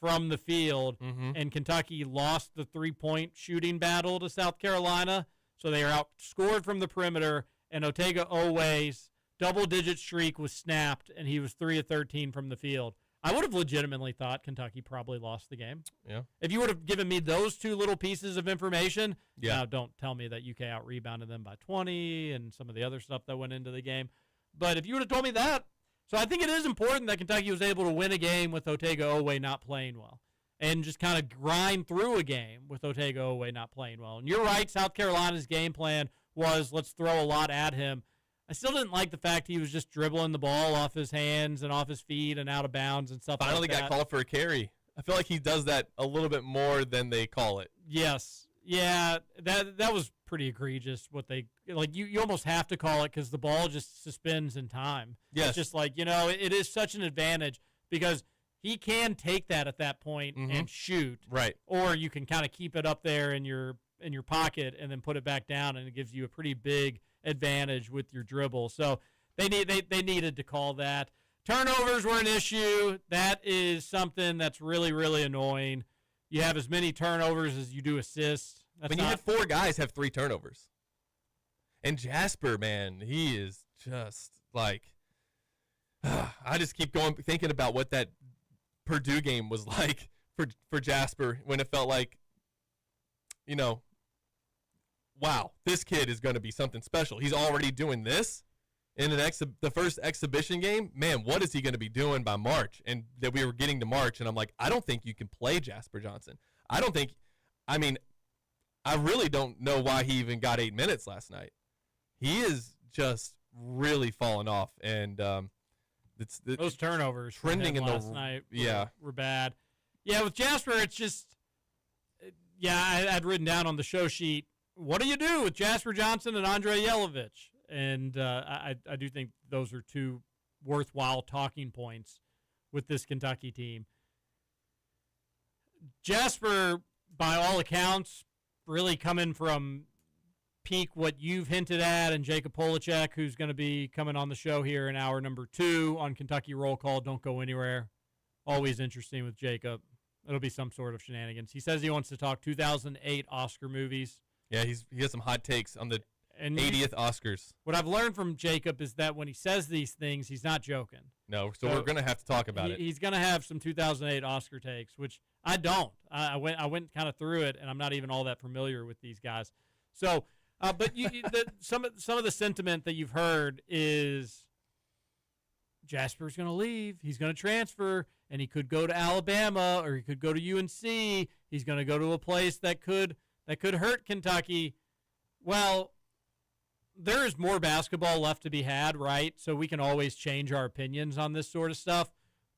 from the field and Kentucky lost the three-point shooting battle to South Carolina, so they are outscored from the perimeter, and Otega Owe's double-digit streak was snapped, and he was 3 of 13 from the field, I would have legitimately thought Kentucky probably lost the game. Yeah. If you would have given me those two little pieces of information, now don't tell me that UK out-rebounded them by 20 and some of the other stuff that went into the game. But if you would have told me that, so I think it is important that Kentucky was able to win a game with Otega Owe not playing well and just kind of grind through a game with Otega Owe not playing well. And you're right, South Carolina's game plan was let's throw a lot at him. I still didn't like the fact he was just dribbling the ball off his hands and off his feet and out of bounds and stuff Finally like that. got called for a carry. I feel like he does that a little bit more than they call it. Yes. Yeah, that was pretty egregious what they like. You almost have to call it because the ball just suspends in time. Yes. It's just like, it is such an advantage because he can take that at that point and shoot. Right. Or you can kind of keep it up there in your pocket and then put it back down, and it gives you a pretty big advantage with your dribble. So they needed to call that. Turnovers were an issue. That is something that's really, really annoying. You have as many turnovers as you do assists. When you had 4 guys have 3 turnovers. And Jasper, man, he is just like, I just keep thinking about what that Purdue game was like for Jasper when it felt like, wow, this kid is going to be something special. He's already doing this in the first exhibition game. Man, what is he going to be doing by March? And that we were getting to March, and I'm like, I don't think you can play Jasper Johnson. I really don't know why he even got 8 minutes last night. He is just really falling off, and those turnovers trending in last night were bad. Yeah, with Jasper, it's just I'd written down on the show sheet, what do you do with Jasper Johnson and Andre Yelovich? And I do think those are 2 worthwhile talking points with this Kentucky team. Jasper, by all accounts, really coming from peak what you've hinted at, and Jacob Polachek, who's going to be coming on the show here in hour number 2 on Kentucky Roll Call. Don't go anywhere. Always interesting with Jacob. It'll be some sort of shenanigans. He says he wants to talk 2008 Oscar movies. Yeah, he has some hot takes on the 80th Oscars. What I've learned from Jacob is that when he says these things, he's not joking. No, so we're going to have to talk about it. He's going to have some 2008 Oscar takes, which I don't. I went kind of through it, and I'm not even all that familiar with these guys. So, but some of the sentiment that you've heard is Jasper's going to leave. He's going to transfer, and he could go to Alabama or he could go to UNC. He's going to go to a place that could hurt Kentucky. Well, there is more basketball left to be had, right? So we can always change our opinions on this sort of stuff.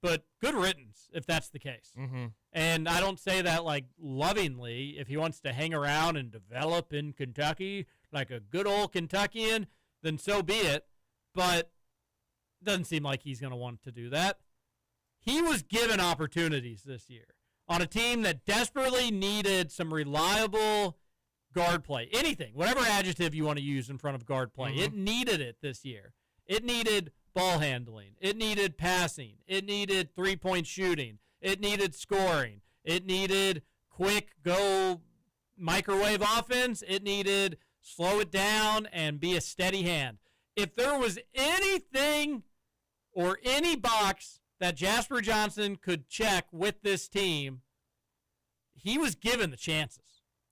But good riddance if that's the case. Mm-hmm. And I don't say that like lovingly. If he wants to hang around and develop in Kentucky like a good old Kentuckian, then so be it. But it doesn't seem like he's going to want to do that. He was given opportunities this year on a team that desperately needed some reliable guard play. Anything, whatever adjective you want to use in front of guard play. It needed it this year. It needed ball handling. It needed passing. It needed three-point shooting. It needed scoring. It needed quick go microwave offense. It needed slow it down and be a steady hand. If there was anything or any box that Jasper Johnson could check with this team, he was given the chances.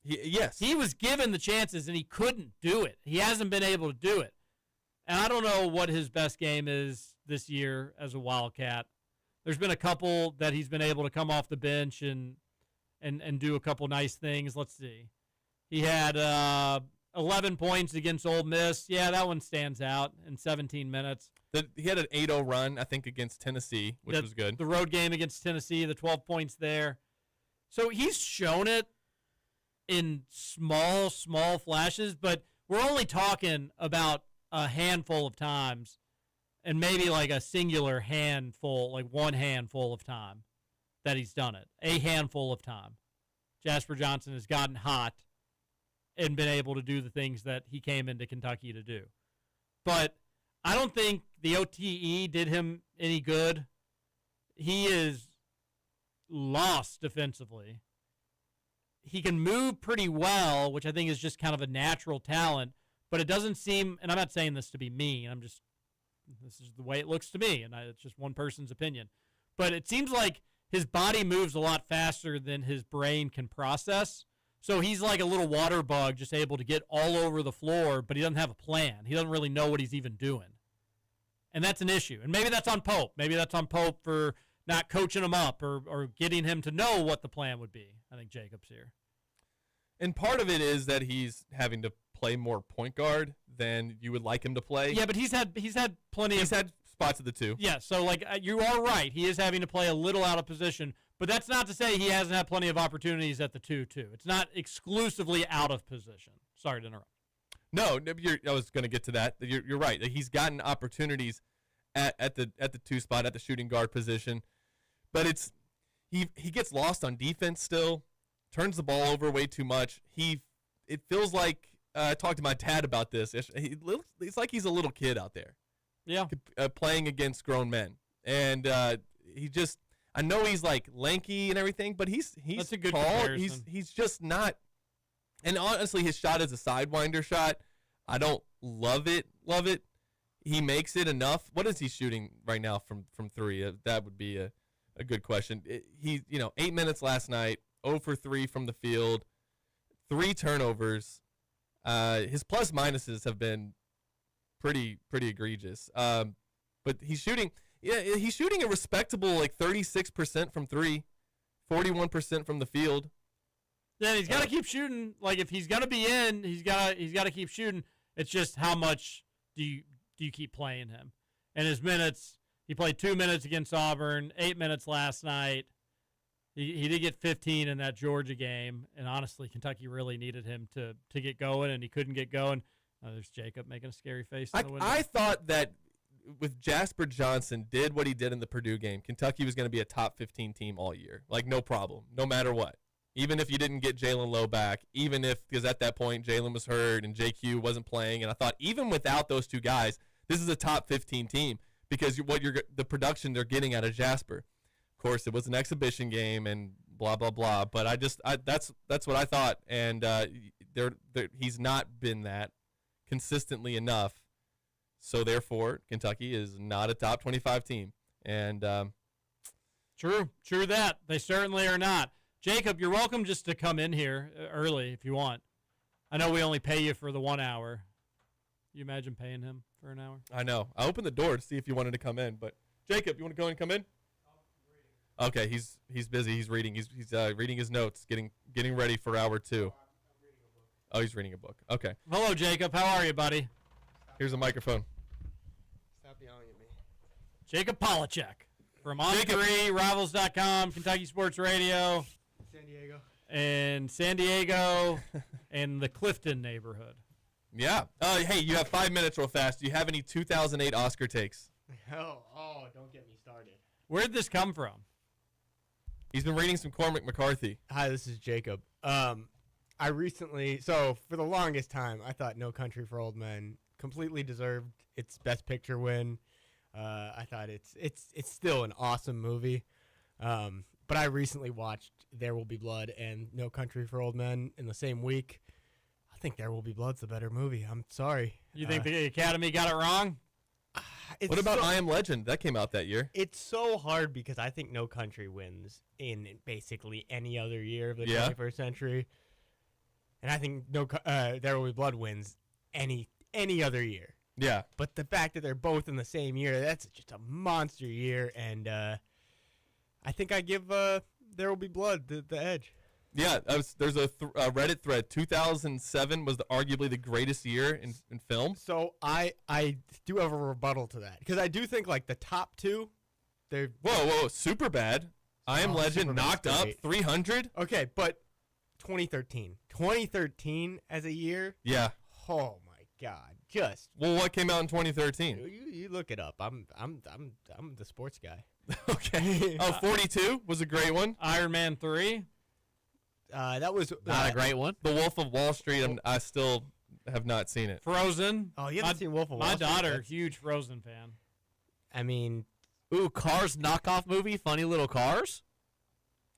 Yes. He was given the chances, and he couldn't do it. He hasn't been able to do it. And I don't know what his best game is this year as a Wildcat. There's been a couple that he's been able to come off the bench and do a couple nice things. Let's see. He had 11 points against Ole Miss. Yeah, that one stands out in 17 minutes. He had an 8-0 run, I think, against Tennessee, which was good. The road game against Tennessee, the 12 points there. So he's shown it in small flashes, but we're only talking about a handful of times and maybe like a singular handful, like one handful of time that he's done it. A handful of time. Jasper Johnson has gotten hot and been able to do the things that he came into Kentucky to do. But I don't think the OTE did him any good. He is lost defensively. He can move pretty well, which I think is just kind of a natural talent, but it doesn't seem, and I'm not saying this to be mean, this is the way it looks to me, and it's just one person's opinion, but it seems like his body moves a lot faster than his brain can process, so he's like a little water bug, just able to get all over the floor, but he doesn't have a plan. He doesn't really know what he's even doing, and that's an issue, and maybe that's on Pope. Maybe that's on Pope for not coaching him up or getting him to know what the plan would be. I think Jacob's here. And part of it is that he's having to play more point guard than you would like him to play. Yeah, but he's had plenty. He's had spots at the 2. Yeah, so like you are right. He is having to play a little out of position, but that's not to say he hasn't had plenty of opportunities at the 2 too. It's not exclusively out of position. Sorry to interrupt. No, I was going to get to that. You're right. He's gotten opportunities at the 2 spot, at the shooting guard position, but he gets lost on defense still. Turns the ball over way too much. It feels like I talked to my dad about this. It's like he's a little kid out there. Yeah, playing against grown men, and I know he's like lanky and everything, but he's That's a good tall. comparison. He's just not. And honestly, his shot is a sidewinder shot. I don't love it. He makes it enough. What is he shooting right now from 3? That would be a good question. 8 minutes last night. 0 for 3 from the field, 3 turnovers. His plus minuses have been pretty egregious. But he's shooting a respectable like 36% from 3, 41% from the field. Yeah, he's got to keep shooting. Like if he's gonna be in, he's got to keep shooting. It's just how much do you keep playing him? And his minutes, he played 2 minutes against Auburn, 8 minutes last night. He did get 15 in that Georgia game, and honestly, Kentucky really needed him to get going, and he couldn't get going. There's Jacob making a scary face in the window. I thought that with Jasper Johnson did what he did in the Purdue game, Kentucky was going to be a top 15 team all year. Like, no problem, no matter what. Even if you didn't get Jalen Lowe back, even if, because at that point Jalen was hurt and JQ wasn't playing, and I thought even without those two guys, this is a top 15 team because the production they're getting out of Jasper. Of course, it was an exhibition game and blah blah blah. But that's what I thought, and he's not been that consistently enough. So therefore, Kentucky is not a top 25 team, and true that they certainly are not. Jacob, you're welcome just to come in here early if you want. I know we only pay you for the 1 hour. You imagine paying him for an hour? I know. I opened the door to see if you wanted to come in, but Jacob, you want to go and come in? Okay, he's busy. He's reading. He's reading his notes, getting ready for hour 2. Oh, he's reading a book. Okay. Hello, Jacob. How are you, buddy? Here's a microphone. Stop yelling at me. Jacob Polachek from On3, Rivals.com, Kentucky Sports Radio. San Diego, and the Clifton neighborhood. Yeah. Hey, you have 5 minutes real fast. Do you have any 2008 Oscar takes? Oh, don't get me started. Where'd this come from? He's been reading some Cormac McCarthy. Hi, this is Jacob. I recently, so for the longest time, I thought No Country for Old Men completely deserved its Best Picture win. I thought it's still an awesome movie. But I recently watched There Will Be Blood and No Country for Old Men in the same week. I think There Will Be Blood's the better movie. I'm sorry. You think the Academy got it wrong? What about I Am Legend? That came out that year. It's so hard because I think No Country wins in basically any other year of the 21st century. And I think There Will Be Blood wins any other year. Yeah. But the fact that they're both in the same year, that's just a monster year. And I think I give There Will Be Blood the edge. Yeah, there's a Reddit thread. 2007 was arguably the greatest year in film. So I do have a rebuttal to that because I do think like the top two, they're whoa, Superbad, I Am Legend, knocked up 300. Okay, but 2013 as a year. Yeah. Oh my God, just well, what came out in 2013? You look it up. I'm the sports guy. Okay. 42 was a great one. Iron Man 3. That was not a great one. The Wolf of Wall Street. I still have not seen it. Frozen. Oh, you haven't seen Wolf of Wall Street? My daughter, huge Frozen fan. I mean, Cars knockoff movie, funny little cars.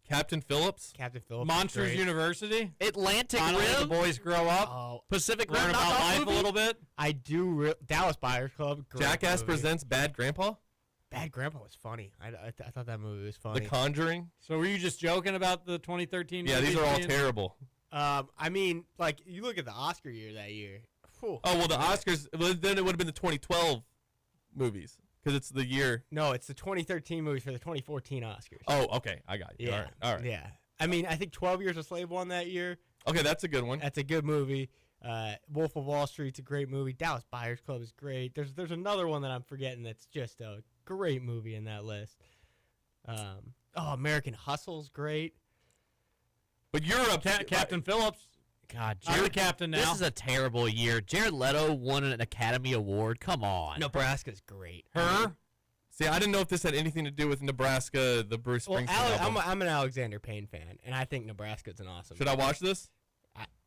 Captain Phillips. Monsters University. Atlantic Finally, Rim. The boys grow up. Pacific Rim. Learn about life movie? a little bit. I do. Dallas Buyers Club. Jackass movie. Presents Bad Grandpa. Bad Grandpa was funny. I thought that movie was funny. The Conjuring. So were you just joking about the 2013? Yeah, these are all terrible. I mean, like you look at the Oscar year that year. Whew. Oh well, the Oscars. Well, then it would have been the 2012 movies because it's the year. No, it's the 2013 movies for the 2014 Oscars. Oh, okay, I got you. Yeah, all right. Yeah, I mean, I think 12 Years a Slave won that year. Okay, that's a good one. That's a good movie. Wolf of Wall Street's a great movie. Dallas Buyers Club is great. There's another one that I'm forgetting that's just a great movie in that list. American Hustle's great. But you're Captain Phillips. God, I'm the captain now. This is a terrible year. Jared Leto won an Academy Award. Come on. Nebraska's great. Her? See, I didn't know if this had anything to do with Nebraska, the Bruce Springsteen album. I'm an Alexander Payne fan, and I think Nebraska's an awesome. Should I watch this?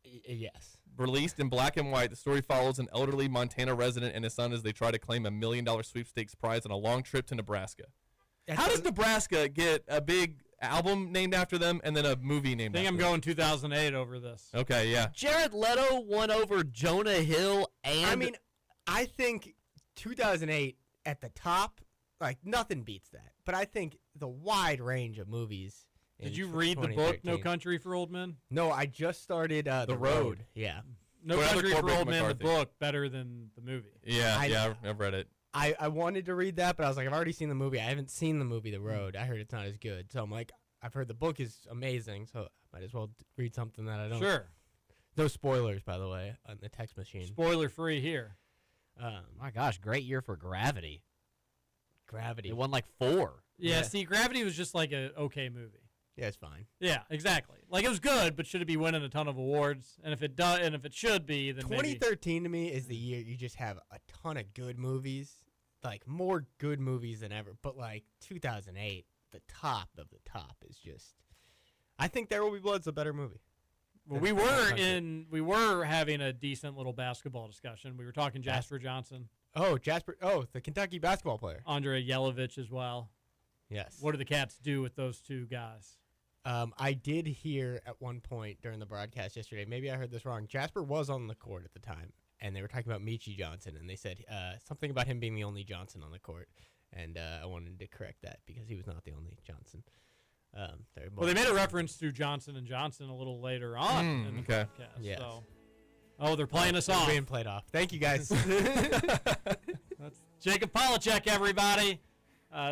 Yes. Released in black and white, the story follows an elderly Montana resident and his son as they try to claim $1 million sweepstakes prize on a long trip to Nebraska. How does Nebraska get a big album named after them and then a movie named after them? I think I'm going 2008 over this. Okay, yeah. Jared Leto won over Jonah Hill and... I mean, I think 2008 at the top, like nothing beats that. But I think the wide range of movies... Did you read the book No Country for Old Men? No, I just started The Road. Yeah. No Country for Old Men, the book, better than the movie. Yeah, I've read it. I wanted to read that, but I was like, I've already seen the movie. I haven't seen the movie The Road. I heard it's not as good. So I'm like, I've heard the book is amazing, so I might as well read something that I don't. Sure. No spoilers, by the way, on the text machine. Spoiler free here. My gosh, great year for Gravity. Gravity. It won like 4. Yeah, see, Gravity was just like an okay movie. Yeah, it's fine. Yeah, exactly. Like it was good, but should it be winning a ton of awards? And if it does, and if it should be, then 2013 to me is the year you just have a ton of good movies. like more good movies than ever. But like 2008, the top of the top is just. I think There Will Be Blood's a better movie. Well, we were having a decent little basketball discussion. We were talking Jasper Johnson. Oh, Jasper. Oh, the Kentucky basketball player. Andre Yelovich as well. Yes. What do the Cats do with those two guys? I did hear at one point during the broadcast yesterday, maybe I heard this wrong, Jasper was on the court at the time, and they were talking about Michi Johnson, and they said something about him being the only Johnson on the court, and I wanted to correct that because he was not the only Johnson. Well, they made a reference to Johnson & Johnson a little later on in the podcast. Yes. So. They're playing us off. Being played off. Thank you, guys. That's Jacob Polachek, everybody.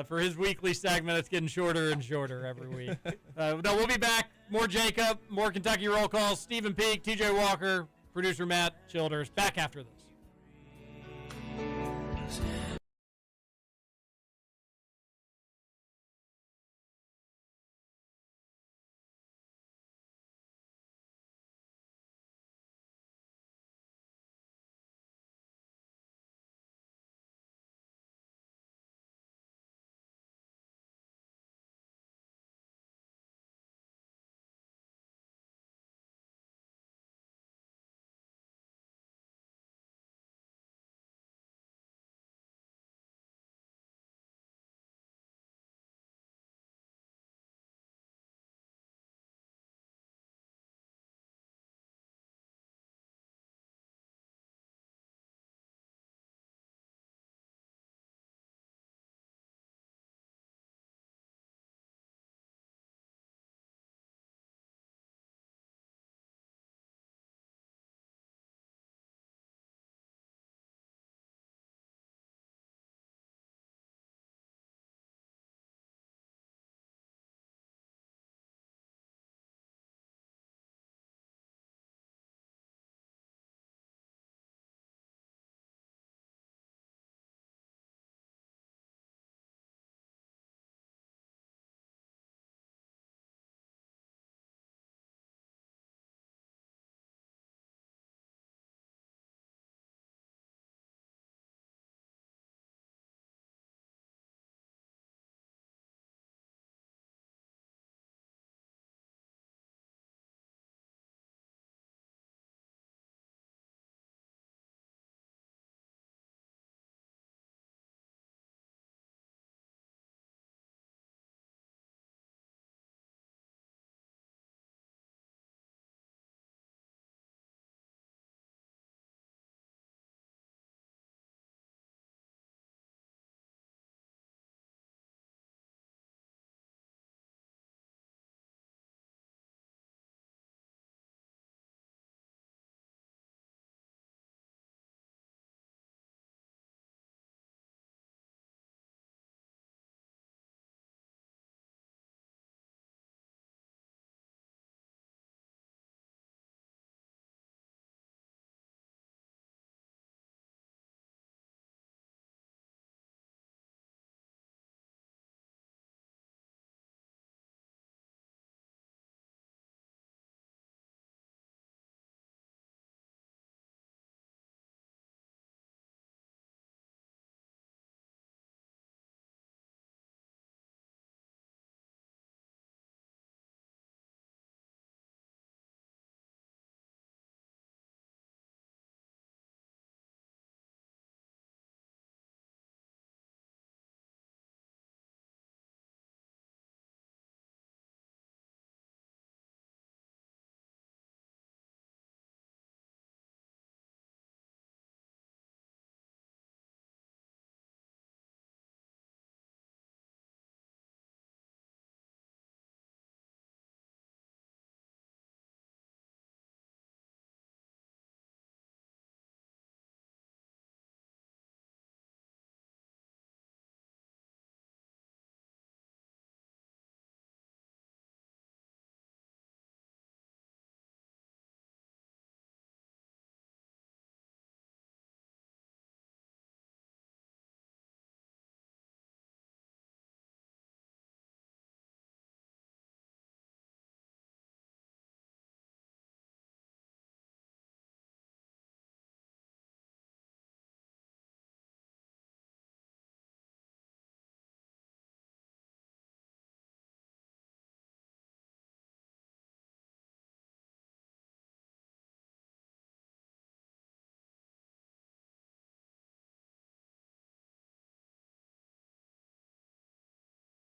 For his weekly segment, it's getting shorter and shorter every week. No, we'll be back. More Jacob, more Kentucky roll calls. Stephen Peak, TJ Walker, producer Matt Childers. Back after this.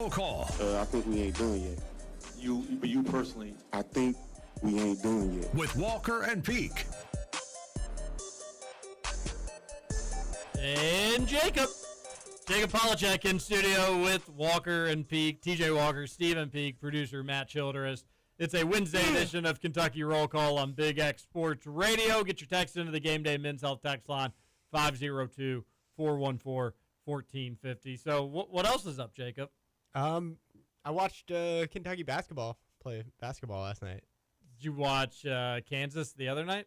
Roll call. I think we ain't done yet. You personally. I think we ain't done yet. With Walker and Peak. And Jacob Polachek in studio with Walker and Peak, TJ Walker, Stephen Peak, producer Matt Childress. It's a Wednesday edition of Kentucky Roll Call on Big X Sports Radio. Get your text into the Gameday Men's Health text line, 502-414-1450. So what else is up, Jacob? I watched Kentucky play basketball last night. Did you watch Kansas the other night?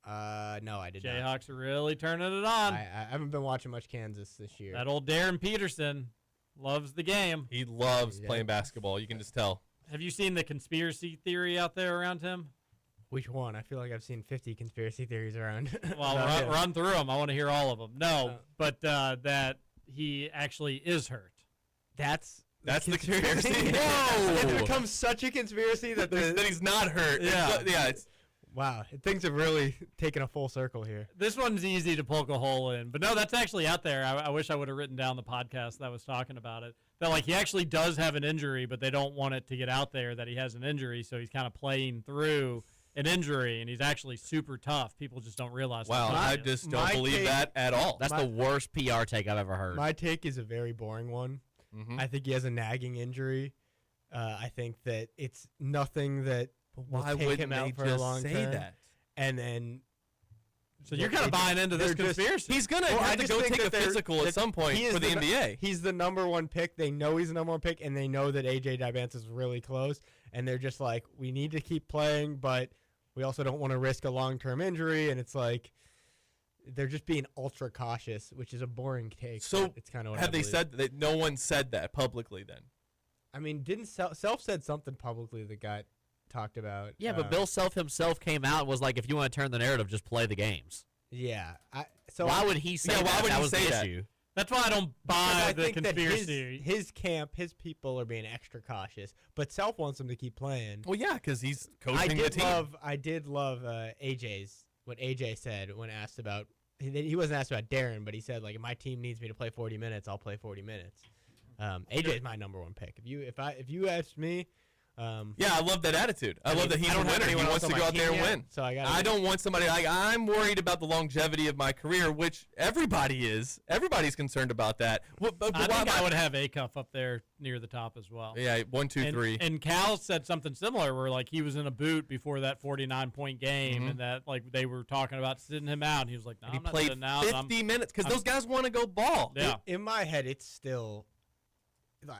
No, I did not. Jayhawks are really turning it on. I haven't been watching much Kansas this year. That old Darren Peterson loves the game. He loves playing basketball. You can just tell. Have you seen the conspiracy theory out there around him? Which one? I feel like I've seen 50 conspiracy theories around. Well, run through them. I want to hear all of them. No, but that he actually is hurt. That's the conspiracy. Whoa! It's become such a conspiracy that he's not hurt. Yeah. Wow, things have really taken a full circle here. This one's easy to poke a hole in, but no, that's actually out there. I wish I would have written down the podcast that was talking about it. That he actually does have an injury, but they don't want it to get out there that he has an injury, so he's kind of playing through an injury, and he's actually super tough. People just don't realize. Wow, I just don't believe that at all. That's the worst PR take I've ever heard. My take is a very boring one. Mm-hmm. I think he has a nagging injury. I think that it's nothing that will take him out for a long time. That? And then, so you're kind of buying into this conspiracy. He's gonna have to go take a physical at some point for the NBA. He's the number one pick. They know he's the number one pick, and they know that AJ Dybantz is really close. And they're just like, we need to keep playing, but we also don't want to risk a long-term injury. And it's like they're just being ultra cautious, which is a boring take. So it's kind of what have they said that? No one said that publicly then. I mean, didn't Self said something publicly that got talked about. Yeah, but Bill Self himself came out and was like, if you want to turn the narrative, just play the games. Yeah. Why would he say that? Why would he say that? Issue. That's why I don't buy the conspiracy. His camp, his people are being extra cautious, but Self wants him to keep playing. Well, yeah, because he's coaching the team. I did love what AJ said when asked about. He wasn't asked about Darren, but he said, like, if my team needs me to play 40 minutes, I'll play 40 minutes. AJ is my number one pick. If you asked me. Yeah, I love that attitude. I love that he's a winner. He wants to go out there and win. So I don't want somebody I'm worried about the longevity of my career, which everybody is. Everybody's concerned about that. I think I would have Acuff up there near the top as well. Yeah, 1, 2, 3. And Cal said something similar where he was in a boot before that 49-point game, and that they were talking about sitting him out. And he was like, "No, he I'm not played sitting out. 50 minutes because those guys want to go ball." Yeah. In my head, it's still.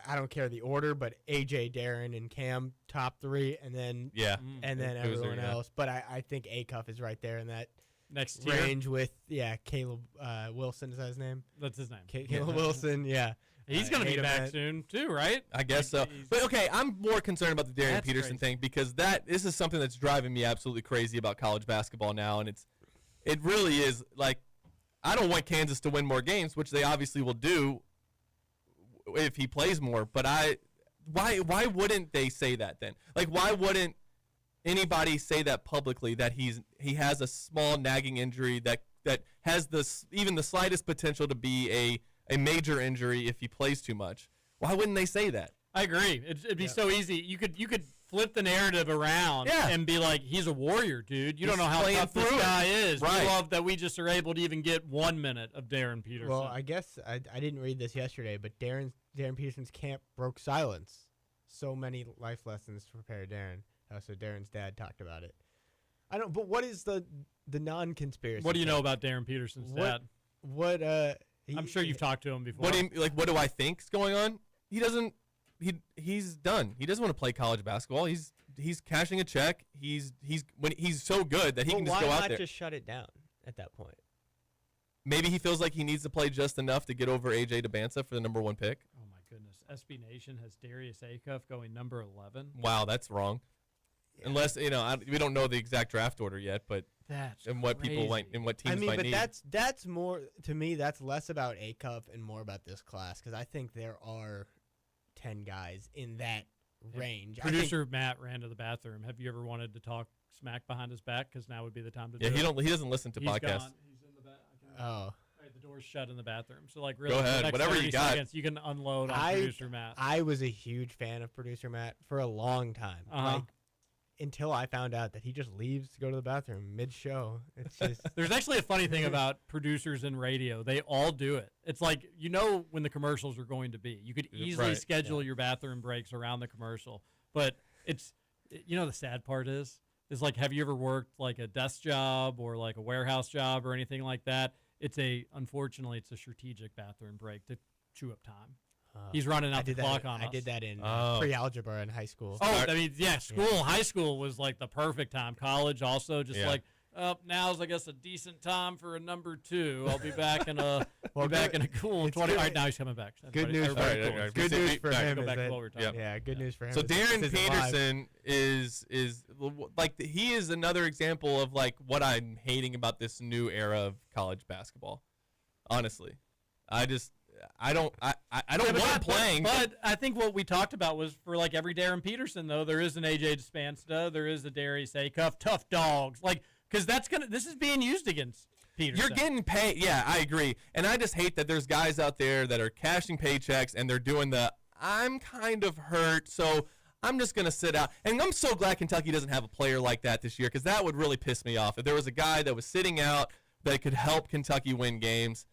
I don't care the order, but AJ, Darren, and Cam top 3, and then everyone else. But I think Acuff is right there in that next range with Caleb Wilson. Is that his name? That's his name. Caleb Wilson. Yeah, he's going to be back soon too, right? I guess so. But okay, I'm more concerned about the Darren Peterson thing because this is something that's driving me absolutely crazy about college basketball now, and it really is I don't want Kansas to win more games, which they obviously will do if he plays more, but why wouldn't they say that then? Why wouldn't anybody say that publicly that he has a small nagging injury that has even the slightest potential to be a major injury if he plays too much? Why wouldn't they say that? I agree. It'd be so easy. You could flip the narrative around and be like, he's a warrior, dude. You don't know how tough this guy is. Right. We love that we just are able to even get 1 minute of Darren Peterson. Well, I guess I didn't read this yesterday, but Darren Peterson's camp broke silence. So many life lessons to prepare Darren. So Darren's dad talked about it. But what is the non-conspiracy? What do you know about Darren Peterson's dad? I'm sure you've talked to him before. What do I think is going on? He doesn't. He's done. He doesn't want to play college basketball. He's cashing a check. He's so good that he can just go out there. Why not just shut it down at that point? Maybe he feels like he needs to play just enough to get over AJ Dybantz for the number 1 pick. Oh my goodness, SB Nation has Darius Acuff going number 11. Wow, that's wrong. Yeah. Unless we don't know the exact draft order yet, but that's what crazy. People might and what teams might need. That's more to me. That's less about Acuff and more about this class because I think there are 10 guys in that range. Producer Matt ran to the bathroom. Have you ever wanted to talk smack behind his back? Because now would be the time to do it. He doesn't listen to podcasts. He's in the back. Oh. Right, the door's shut in the bathroom. So, like, really, Go for the ahead. next Whatever 30 you got. seconds, you can unload on producer Matt. I was a huge fan of producer Matt for a long time. Like, until I found out that he just leaves to go to the bathroom mid-show. It's just There's actually a funny thing about producers in radio. They all do it. It's like, you know when the commercials are going to be. You could easily schedule your bathroom breaks around the commercial. But it's, you know, the sad part is like, have you ever worked like a desk job or like a warehouse job or anything like that? Unfortunately, it's a strategic bathroom break to chew up time. He's running out the clock on us. I did that in pre-algebra in high school. Oh, I mean, yeah, high school was like the perfect time. College also, just like, now's, I guess, a decent time for a number 2. I'll be back in a back in a cool 20. All right, now he's coming back. Good news for him. Good news for him. Go back to overtime. Yeah, good news for him. So Darren Peterson is like he is another example of like what I'm hating about this new era of college basketball. Honestly, I don't want him playing. But I think what we talked about was for like every Darren Peterson though, there is an AJ Despansta, there is a Darius Acuff, tough dogs, like because this is being used against Peterson. You're getting paid. Yeah, I agree. And I just hate that there's guys out there that are cashing paychecks and they're doing I'm kind of hurt, so I'm just going to sit out. And I'm so glad Kentucky doesn't have a player like that this year because that would really piss me off. If there was a guy that was sitting out that could help Kentucky win games.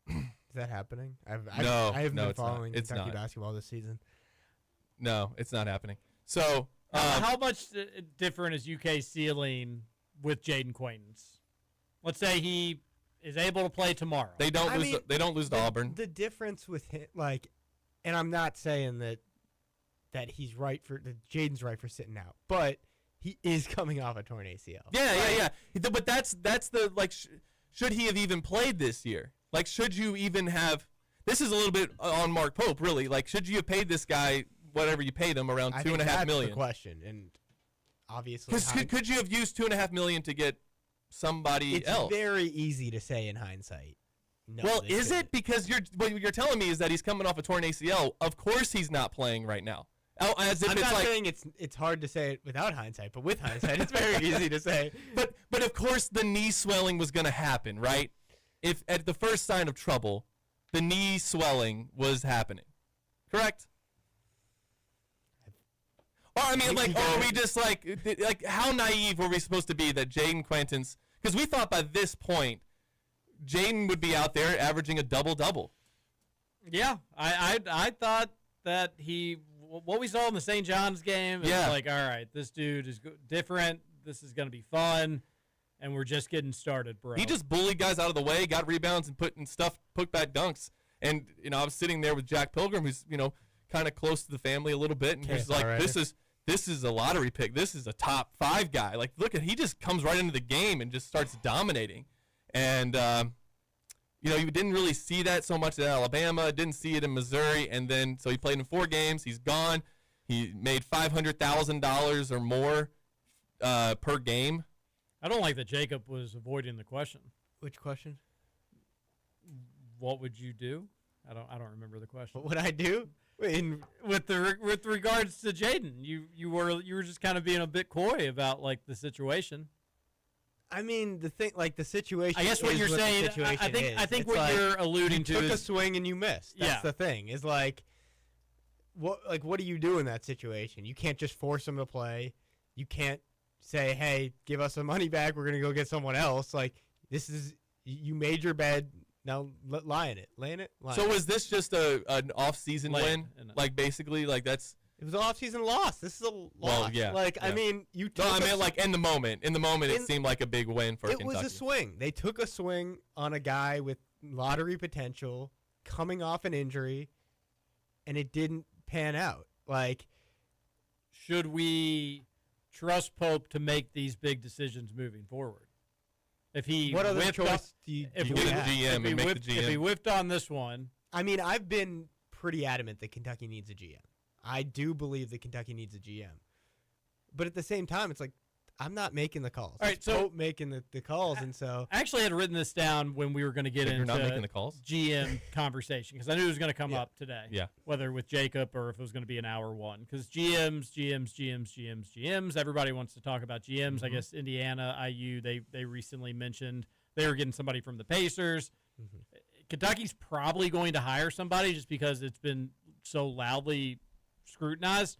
Is that happening? I haven't been following Kentucky basketball this season. No, it's not happening. So how much different is UK ceiling with Jaden Quaintance? Let's say he is able to play tomorrow. They don't lose to Auburn. The difference with him, like, and I'm not saying that he's right for Jaden's right for sitting out, but he is coming off a torn ACL. Yeah. But that's the like. Should he have even played this year? Like, should you even have? This is a little bit on Mark Pope, really. Like, should you have paid this guy whatever you paid him, around $2.5 million? That's the question, and obviously, could you have used $2.5 million to get somebody else? It's very easy to say in hindsight. No, well, is it? Because what you're telling me is that he's coming off a torn ACL. Of course, he's not playing right now. I'm not saying it's hard to say it without hindsight, but with hindsight, it's very easy to say. But of course, the knee swelling was going to happen, right? If at the first sign of trouble, the knee swelling was happening, correct? Or I mean, like, are we just like how naive were we supposed to be that Jaden Quaintance? Because we thought by this point, Jaden would be out there averaging a double-double. Yeah, I thought that what we saw in the St. John's game is like, all right, this dude is different. This is going to be fun. And we're just getting started, bro. He just bullied guys out of the way, got rebounds, and put back dunks. And, I was sitting there with Jack Pilgrim, who's, kind of close to the family a little bit. And he's like, this is a lottery pick. This is a top 5 guy. Like, he just comes right into the game and just starts dominating. And, you didn't really see that so much in Alabama. Didn't see it in Missouri. And then, so he played in 4 games. He's gone. He made $500,000 or more per game. I don't like that Jacob was avoiding the question. Which question? What would you do? I don't remember the question. What would I do? With regards to Jaden, you were just kind of being a bit coy about like the situation. I mean, the situation. I guess what you're saying. I think what you're alluding to is you took a swing and you missed. That's the thing. Is like, what do you do in that situation? You can't just force him to play. You can't say, hey, give us some money back. We're gonna go get someone else. Like, this is you made your bed. Now lie in it. Lay in it. So was this just an off-season win? Like basically, like that's. It was an off-season loss. This is a loss. Well, yeah. I mean, you. No, I mean, like in the moment. In the moment, it seemed like a big win for Kentucky. It was a swing. They took a swing on a guy with lottery potential, coming off an injury, and it didn't pan out. Like, should we trust Pope to make these big decisions moving forward? If he what other choice do you get a GM and make the GM? If he whiffed on this one, I mean, I've been pretty adamant that Kentucky needs a GM. I do believe that Kentucky needs a GM. But at the same time, it's like, I'm not making the calls. All right, so Pope making the calls, and so I actually had written this down when we were going to get into not making the calls? GM conversation because I knew it was going to come up today. Yeah. Whether with Jacob or if it was going to be an hour one, because GMs, everybody wants to talk about GMs. I guess Indiana, IU, they recently mentioned They were getting somebody from the Pacers. Kentucky's probably going to hire somebody just because it's been so loudly scrutinized.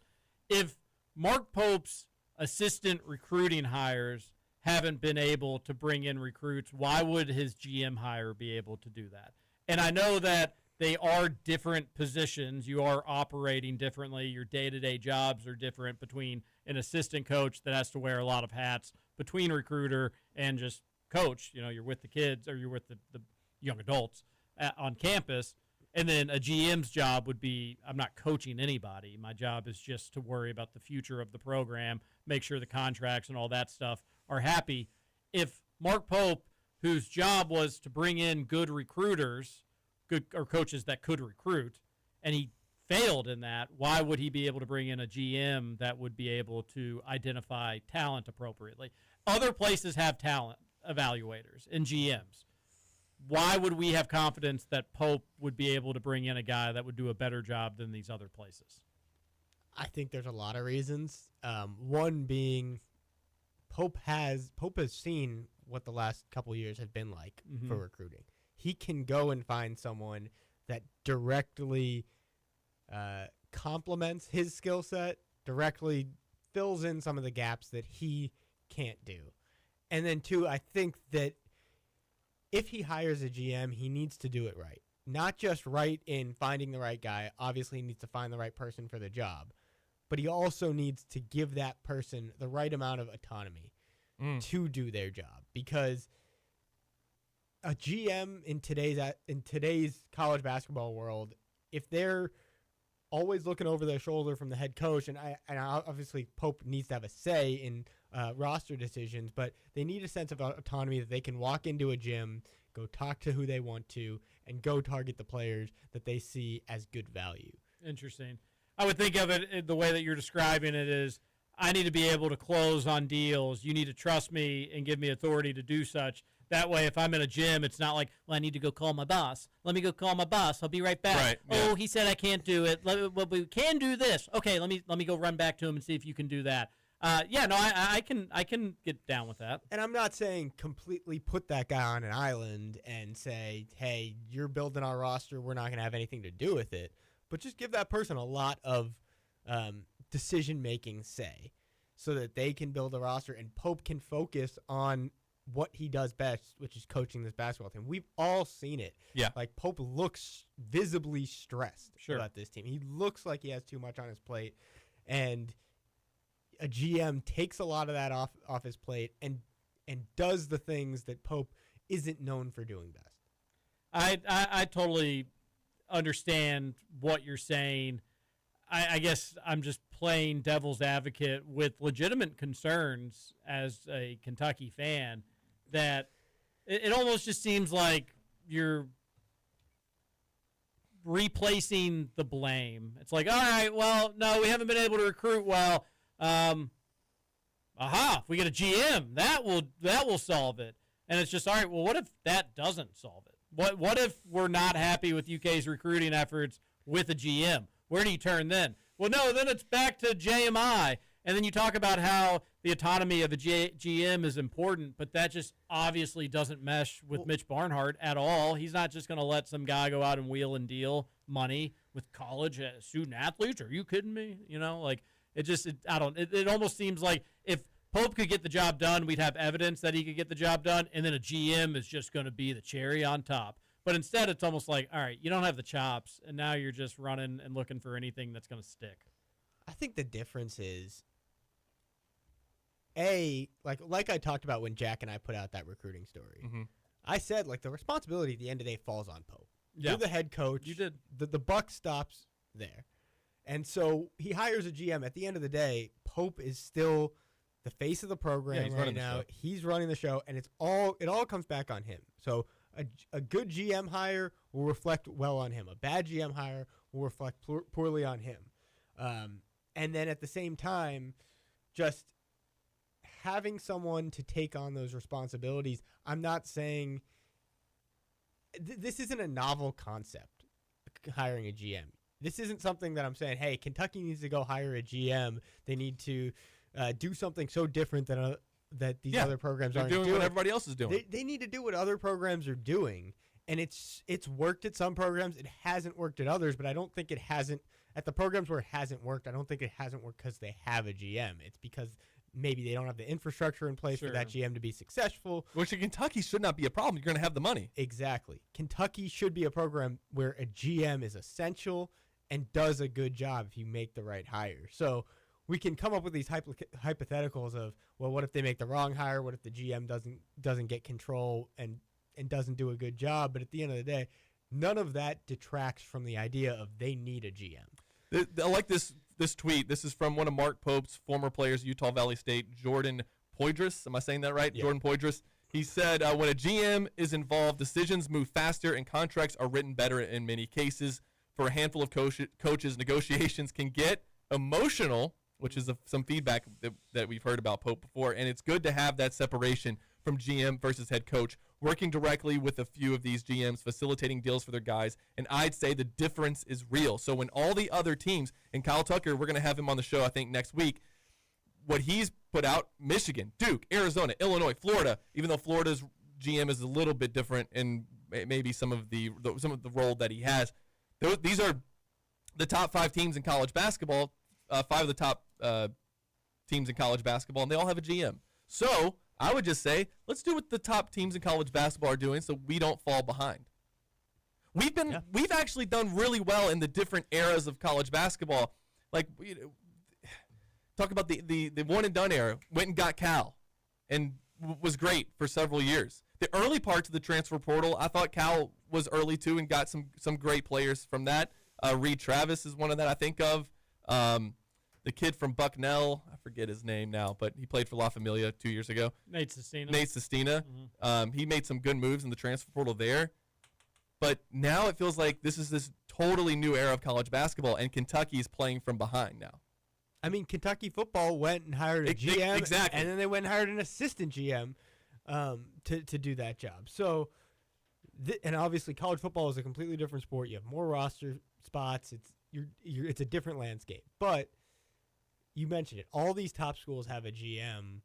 If Mark Pope's assistant recruiting hires haven't been able to bring in recruits, why would his GM hire be able to do that? And I know that they are different positions. You are operating differently. Your day-to-day jobs are different between an assistant coach that has to wear a lot of hats, between recruiter and just coach. You know, you're with the kids or you're with the young adults on campus. And then a GM's job would be, I'm not coaching anybody. My job is just to worry about the future of the program, make sure the contracts and all that stuff are happy. If Mark Pope, whose job was to bring in good recruiters, good or coaches that could recruit, and he failed in that, why would he be able to bring in a GM that would be able to identify talent appropriately? Other places have talent evaluators and GMs. Why would we have confidence that Pope would be able to bring in a guy that would do a better job than these other places? I think there's a lot of reasons. One being Pope has seen what the last couple of years have been like for recruiting. He can go and find someone that directly complements his skill set, directly fills in some of the gaps that he can't do. And then two, I think that if he hires a GM, he needs to do it right. Not just right in finding the right guy. Obviously, he needs to find the right person for the job. But he also needs to give that person the right amount of autonomy to do their job. Because a GM in today's college basketball world, if they're always looking over their shoulder from the head coach, and obviously Pope needs to have a say in roster decisions, but they need a sense of autonomy that they can walk into a gym, go talk to who they want to, and go target the players that they see as good value. Interesting. I would think of it the way that you're describing it is, I need to be able to close on deals. You need to trust me and give me authority to do such. That way, if I'm in a gym, it's not like, well, I need to go call my boss. Let me go call my boss. I'll be right back. Right, oh, he said I can't do it. Well, we can do this. Okay, let me go run back to him and see if you can do that. I can get down with that. And I'm not saying completely put that guy on an island and say, hey, you're building our roster. We're not going to have anything to do with it. But just give that person a lot of decision-making say so that they can build a roster and Pope can focus on what he does best, which is coaching this basketball team. We've all seen it. Yeah. Like, Pope looks visibly stressed about this team. He looks like he has too much on his plate. And a GM takes a lot of that off his plate and does the things that Pope isn't known for doing best. I totally understand what you're saying. I guess I'm just playing devil's advocate with legitimate concerns as a Kentucky fan that it almost just seems like you're replacing the blame. It's like, all right, well, no, we haven't been able to recruit well. If we get a GM, that will solve it. And it's just, all right, well, what if that doesn't solve it? What if we're not happy with UK's recruiting efforts with a GM? Where do you turn then? Well, no, then it's back to JMI. And then you talk about how the autonomy of a GM is important, but that just obviously doesn't mesh with Mitch Barnhart at all. He's not just going to let some guy go out and wheel and deal money with college student athletes. Are you kidding me? You know, like it almost seems like if Pope could get the job done, we'd have evidence that he could get the job done, and then a GM is just going to be the cherry on top. But instead, it's almost like, all right, you don't have the chops, and now you're just running and looking for anything that's going to stick. I think the difference is, like I talked about when Jack and I put out that recruiting story. Mm-hmm. I said, like, the responsibility at the end of the day falls on Pope. Yeah. You're the head coach. You did. The buck stops there. And so he hires a GM. At the end of the day, Pope is still the face of the program right now. He's running the show, and it all comes back on him. So a good GM hire will reflect well on him. A bad GM hire will reflect poorly on him. And then at the same time, just having someone to take on those responsibilities. I'm not saying this isn't a novel concept, hiring a GM. This isn't something that I'm saying, hey, Kentucky needs to go hire a GM. They need to do something so different than that these other programs aren't doing what everybody else is doing. They need to do what other programs are doing, and it's worked at some programs. It hasn't worked at others, but I don't think it hasn't at the programs where it hasn't worked. I don't think it hasn't worked because they have a GM. It's because maybe they don't have the infrastructure in place for that GM to be successful. Which in Kentucky should not be a problem. You're going to have the money. Exactly. Kentucky should be a program where a GM is essential and does a good job if you make the right hire. So we can come up with these hypotheticals of, well, what if they make the wrong hire? What if the GM doesn't get control and doesn't do a good job? But at the end of the day, none of that detracts from the idea of they need a GM. I like this tweet. This is from one of Mark Pope's former players, Utah Valley State, Jordan Poydras. Am I saying that right? Yeah. Jordan Poydras. He said, when a GM is involved, decisions move faster and contracts are written better in many cases. For a handful of coaches, negotiations can get emotional, which is some feedback that we've heard about Pope before, and it's good to have that separation from GM versus head coach, working directly with a few of these GMs, facilitating deals for their guys, and I'd say the difference is real. So when all the other teams, and Kyle Tucker, we're going to have him on the show, I think, next week, what he's put out, Michigan, Duke, Arizona, Illinois, Florida, even though Florida's GM is a little bit different in maybe some of the role that he has, these are the top 5 teams in college basketball, 5 of the top teams in college basketball, and they all have a GM. So I would just say, let's do what the top teams in college basketball are doing so we don't fall behind. We've actually done really well in the different eras of college basketball. Like, talk about the one and done era, went and got Cal and was great for several years. The early parts of the transfer portal, I thought Cal was early too and got some great players from that. Reed Travis is one of that I think of. The kid from Bucknell, I forget his name now, but he played for La Familia 2 years ago. Nate Sestina. Mm-hmm. He made some good moves in the transfer portal there. But now it feels like this is this totally new era of college basketball, and Kentucky is playing from behind now. I mean, Kentucky football went and hired a GM, exactly, and then they went and hired an assistant GM to do that job. So, and obviously, college football is a completely different sport. You have more roster spots. It's a different landscape. But you mentioned it. All these top schools have a GM.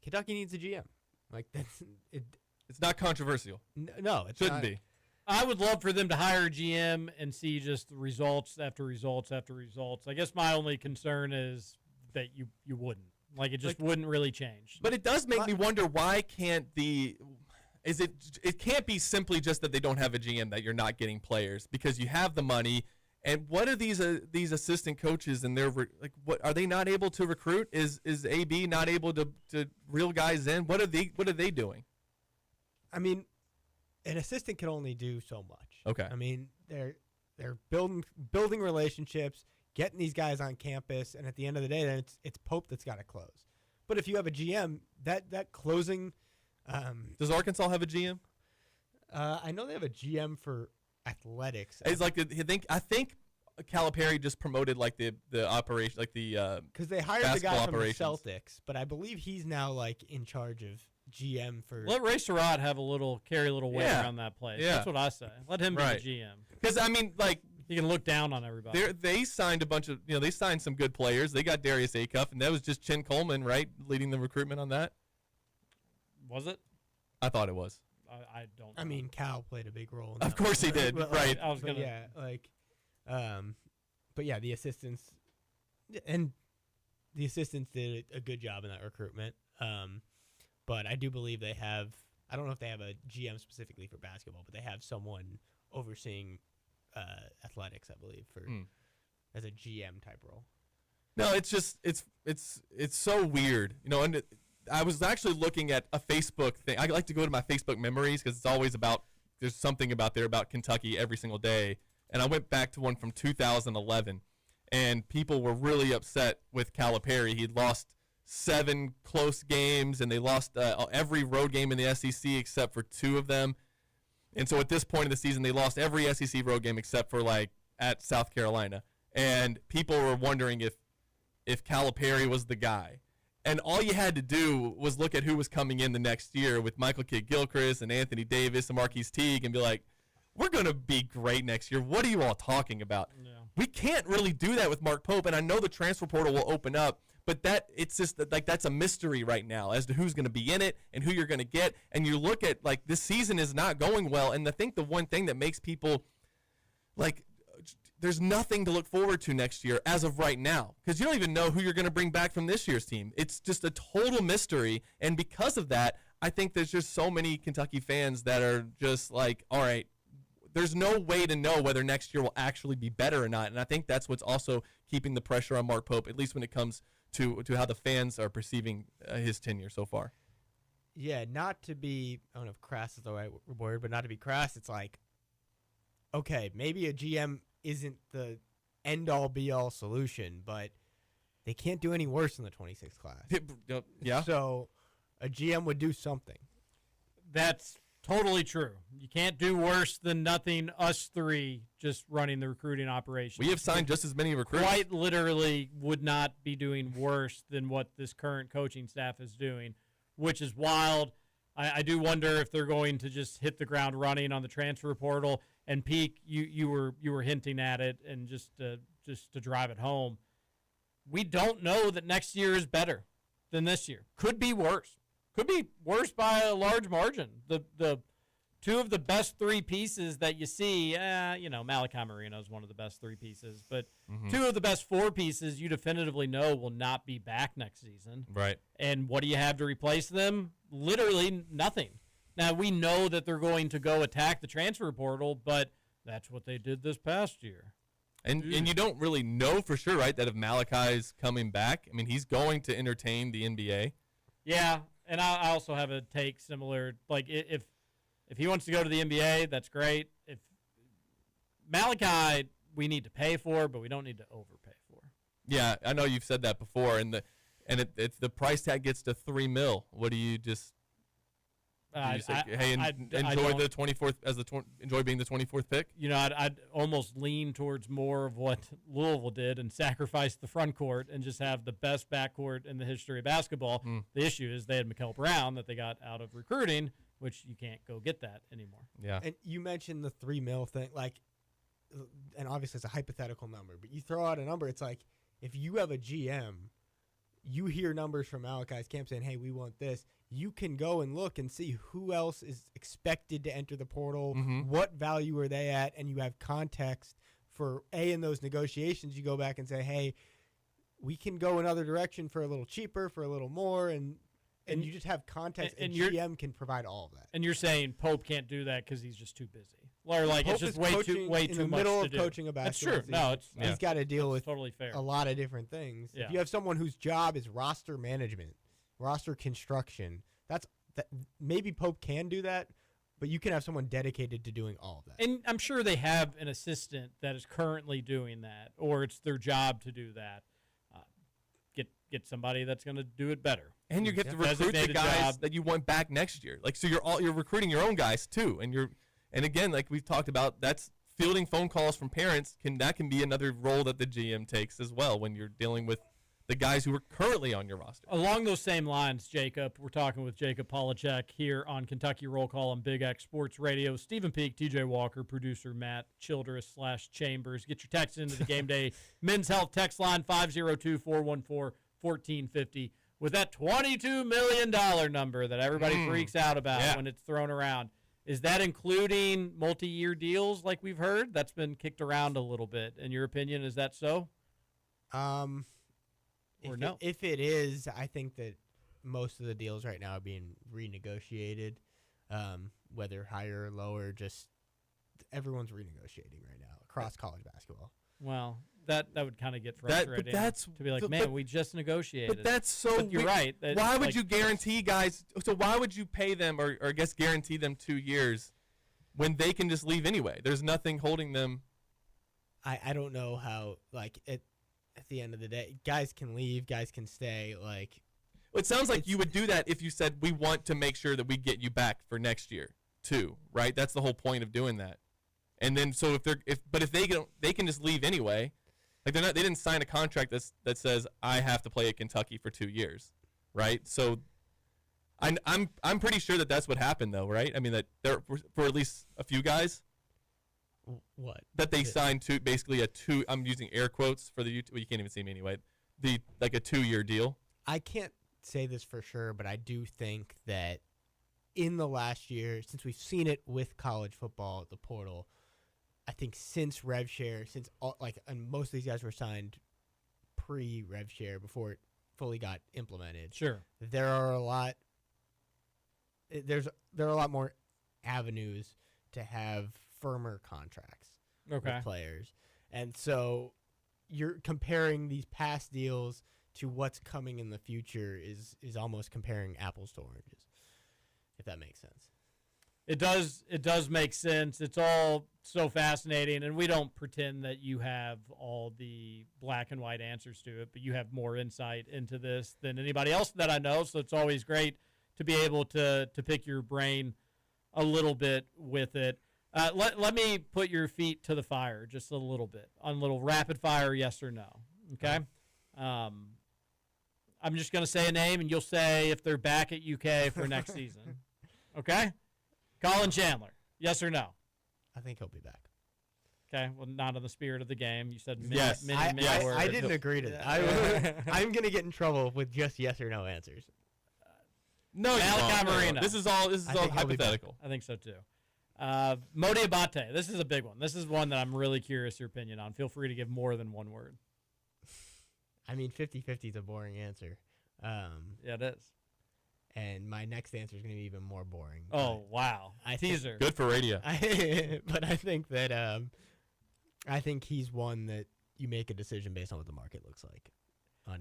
Kentucky needs a GM. Like that's it. It's not controversial. No, it shouldn't be. I would love for them to hire a GM and see just results after results after results. I guess my only concern is that you wouldn't. Like it just wouldn't really change. But it does make me wonder, why can't it can't be simply just that they don't have a GM, that you're not getting players, because you have the money. And what are these assistant coaches and what are they not able to recruit? Is AB not able to reel guys in? What are they doing? I mean, an assistant can only do so much. Okay. I mean, they're building relationships, getting these guys on campus, and at the end of the day, then it's Pope that's got to close. But if you have a GM, that closing. Does Arkansas have a GM? I know they have a GM for athletics. It's like I think Calipari just promoted like the operation, like the because they hired the guy from the Celtics, but I believe he's now like in charge of GM for. Let Ray Surratt carry a little weight around that place. Yeah. That's what I say. Let him be the GM. Because I mean, like he can look down on everybody. They signed a bunch of they signed some good players. They got Darius Acuff, and that was just Chin Coleman, right, leading the recruitment on that. Was it? I thought it was. I don't know. I mean, Cal played a big role in that. Of course he did, right. I was going to but yeah, the assistants did a good job in that recruitment. But I do believe they have, I don't know if they have a GM specifically for basketball, but they have someone overseeing athletics, I believe, as a GM type role. No, it's just it's so weird, and I was actually looking at a Facebook thing. I like to go to my Facebook memories because it's always there's something about Kentucky every single day. And I went back to one from 2011, and people were really upset with Calipari. He'd lost 7 close games, and they lost every road game in the SEC except for 2 of them. And so at this point of the season, they lost every SEC road game except for at South Carolina. And people were wondering if Calipari was the guy. And all you had to do was look at who was coming in the next year with Michael Kidd-Gilchrist and Anthony Davis and Marquise Teague and be like, we're going to be great next year. What are you all talking about? Yeah. We can't really do that with Mark Pope, and I know the transfer portal will open up, But it's just like that's a mystery right now as to who's going to be in it and who you're going to get. And you look at like this season is not going well. And I think the one thing that makes people like there's nothing to look forward to next year as of right now because you don't even know who you're going to bring back from this year's team. It's just a total mystery. And because of that, I think there's just so many Kentucky fans that are just like, all right, there's no way to know whether next year will actually be better or not. And I think that's what's also keeping the pressure on Mark Pope, at least when it comes to how the fans are perceiving his tenure so far. Yeah, not to be, I don't know if crass is the right word, but not to be crass, it's like, okay, maybe a GM isn't the end-all, be-all solution, but they can't do any worse in the 26th class. Yeah. So a GM would do something. That's totally true. You can't do worse than nothing, us three just running the recruiting operation. We have signed just as many recruits. Quite literally would not be doing worse than what this current coaching staff is doing, which is wild. I do wonder if they're going to just hit the ground running on the transfer portal. And Peak, you were hinting at it, and just to drive it home, we don't know that next year is better than this year. Could be worse. Could be worse by a large margin. The two of the best three pieces that you see, Malachi Marino is one of the best three pieces, but two of the best four pieces you definitively know will not be back next season. Right. And what do you have to replace them? Literally nothing. Now, we know that they're going to go attack the transfer portal, but that's what they did this past year. And you don't really know for sure, right, that if Malachi's coming back, I mean, he's going to entertain the NBA. Yeah, and I also have a take similar. Like, if he wants to go to the NBA, that's great. If Malachi, we need to pay for, but we don't need to overpay for. Yeah, I know you've said that before, and if the price tag gets to $3 million, what do you just? Enjoy the 24th enjoy being the 24th pick. You know, I'd almost lean towards more of what Louisville did and sacrifice the front court and just have the best backcourt in the history of basketball. The issue is they had Mikel Brown that they got out of recruiting, which you can't go get that anymore. Yeah. And you mentioned the $3 million thing, like, and obviously it's a hypothetical number, but you throw out a number, it's like if you have a GM, you hear numbers from Malachi's camp saying, hey, we want this. You can go and look and see who else is expected to enter the portal, what value are they at, and you have context for, in those negotiations, you go back and say, hey, we can go another direction for a little cheaper, for a little more, and you just have context, and GM can provide all of that. And you're saying Pope can't do that because he's just too busy. Or like Pope it's just is way coaching too much in the middle to of do. coaching a basketball That's true. season. No, he's got to deal with totally fair. a lot of different things. Yeah. If you have someone whose job is roster management, roster construction, maybe Pope can do that, but you can have someone dedicated to doing all of that. And I'm sure they have an assistant that is currently doing that, or it's their job to do that. Get somebody that's going to do it better. And you get to recruit the guys that you want back next year. Like, so you're recruiting your own guys too, and again, like we've talked about, that's fielding phone calls from parents. That can be another role that the GM takes as well when you're dealing with the guys who are currently on your roster. Along those same lines, Jacob, we're talking with Jacob Polachek here on Kentucky Roll Call on Big X Sports Radio. Stephen Peak, TJ Walker, producer Matt Childress /Chambers. Get your text into the Gameday Men's Health text line 502-414-1450 with that $22 million number that everybody freaks out about when it's thrown around. Is that including multi-year deals like we've heard? That's been kicked around a little bit. In your opinion, is that so? If it is, I think that most of the deals right now are being renegotiated, whether higher or lower. Just everyone's renegotiating right now across college basketball. Well, that would kind of get frustrating. To be like, we just negotiated. But that's so. But you're right. Why would you guarantee guys? So why would you pay them, or I guess guarantee them 2 years, when they can just leave anyway? There's nothing holding them. I don't know how. Like at the end of the day, guys can leave, guys can stay. Like, it sounds like you would do that if you said we want to make sure that we get you back for next year too, right? That's the whole point of doing that. And then so if they can just leave anyway. Like they didn't sign a contract that says I have to play at Kentucky for 2 years, right? So I'm pretty sure that's what happened though, right? I mean that there for at least a few guys. What? That they signed to basically I'm using air quotes for the well, you can't even see me anyway. a 2-year deal. I can't say this for sure, but I do think that in the last year, since we've seen it with college football, the portal, I think since rev share, and most of these guys were signed pre-rev share before it fully got implemented. Sure. There are a lot more avenues to have firmer contracts with players. And so you're comparing these past deals to what's coming in the future is almost comparing apples to oranges, if that makes sense. It does make sense. It's all so fascinating, and we don't pretend that you have all the black and white answers to it, but you have more insight into this than anybody else that I know, so it's always great to be able to pick your brain a little bit with it. Let me put your feet to the fire just a little bit on a little rapid fire yes or no, okay? I'm just going to say a name, and you'll say if they're back at UK for next season, okay? Colin Chandler, yes or no? I think he'll be back. Okay, well, not in the spirit of the game. You said yes. I didn't agree to that. I'm going to get in trouble with just yes or no answers. No, Malachi Marino. This is all hypothetical. I think so too. Modi Abate. This is a big one. This is one that I'm really curious your opinion on. Feel free to give more than one word. I mean, 50-50 is a boring answer. Yeah, it is. And my next answer is going to be even more boring. Oh, wow. Teaser. Good for radio. But I think that I think he's one that you make a decision based on what the market looks like.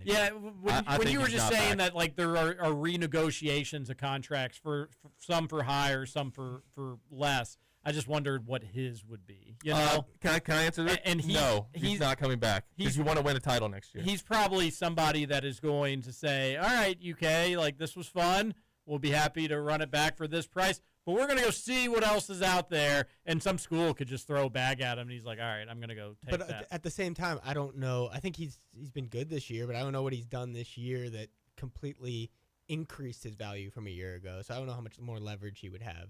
Yeah, when you were just saying that, like, there are renegotiations of contracts for some for higher, some for less, I just wondered what his would be. You know, can I answer that? And he's not coming back. Because you want to win a title next year. He's probably somebody that is going to say, all right, UK, like, this was fun. We'll be happy to run it back for this price. But we're going to go see what else is out there. And some school could just throw a bag at him, and he's like, all right, I'm going to go take that. But at the same time, I don't know. I think he's been good this year, but I don't know what he's done this year that completely increased his value from a year ago. So I don't know how much more leverage he would have.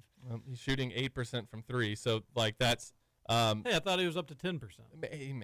He's shooting 8% from 3, so like that's. Hey, I thought he was up to 10%. Maybe.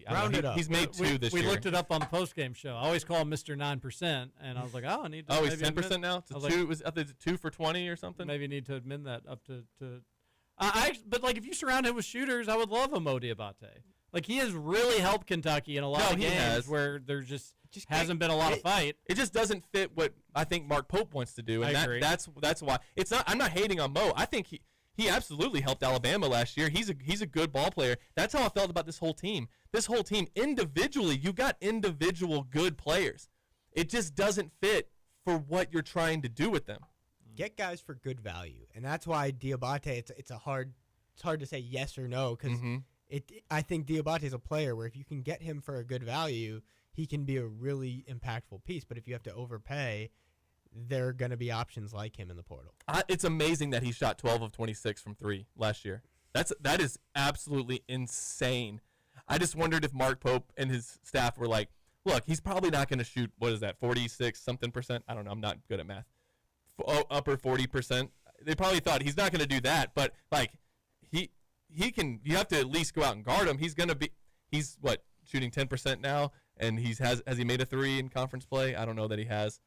Round it up. He's made 2 this year. We looked it up on the postgame show. I always call him Mr. 9%, and I was like, oh, I need to. Oh, he's 10% now. It's 2 for 20 or something. Maybe need to amend that up to. But like, if you surround him with shooters, I would love a Modi Abate. Like, he has really helped Kentucky in a lot of games where there just hasn't been a lot of fight. It just doesn't fit what I think Mark Pope wants to do, and I agree. That's why it's not. I'm not hating on Mo. I think he absolutely helped Alabama last year. He's a good ball player. That's how I felt about this whole team. This whole team individually, you got individual good players. It just doesn't fit for what you're trying to do with them. Get guys for good value, and that's why Diabate. It's hard to say yes or no because I think Diabate is a player where if you can get him for a good value, he can be a really impactful piece. But if you have to overpay, there are going to be options like him in the portal. It's amazing that he shot 12 of 26 from 3 last year. That is absolutely insane. I just wondered if Mark Pope and his staff were like, look, he's probably not going to shoot, 46% I don't know. I'm not good at math. Upper 40%. They probably thought he's not going to do that, but like he can. You have to at least go out and guard him. He's shooting 10% now, and has he made a 3 in conference play? I don't know that he has.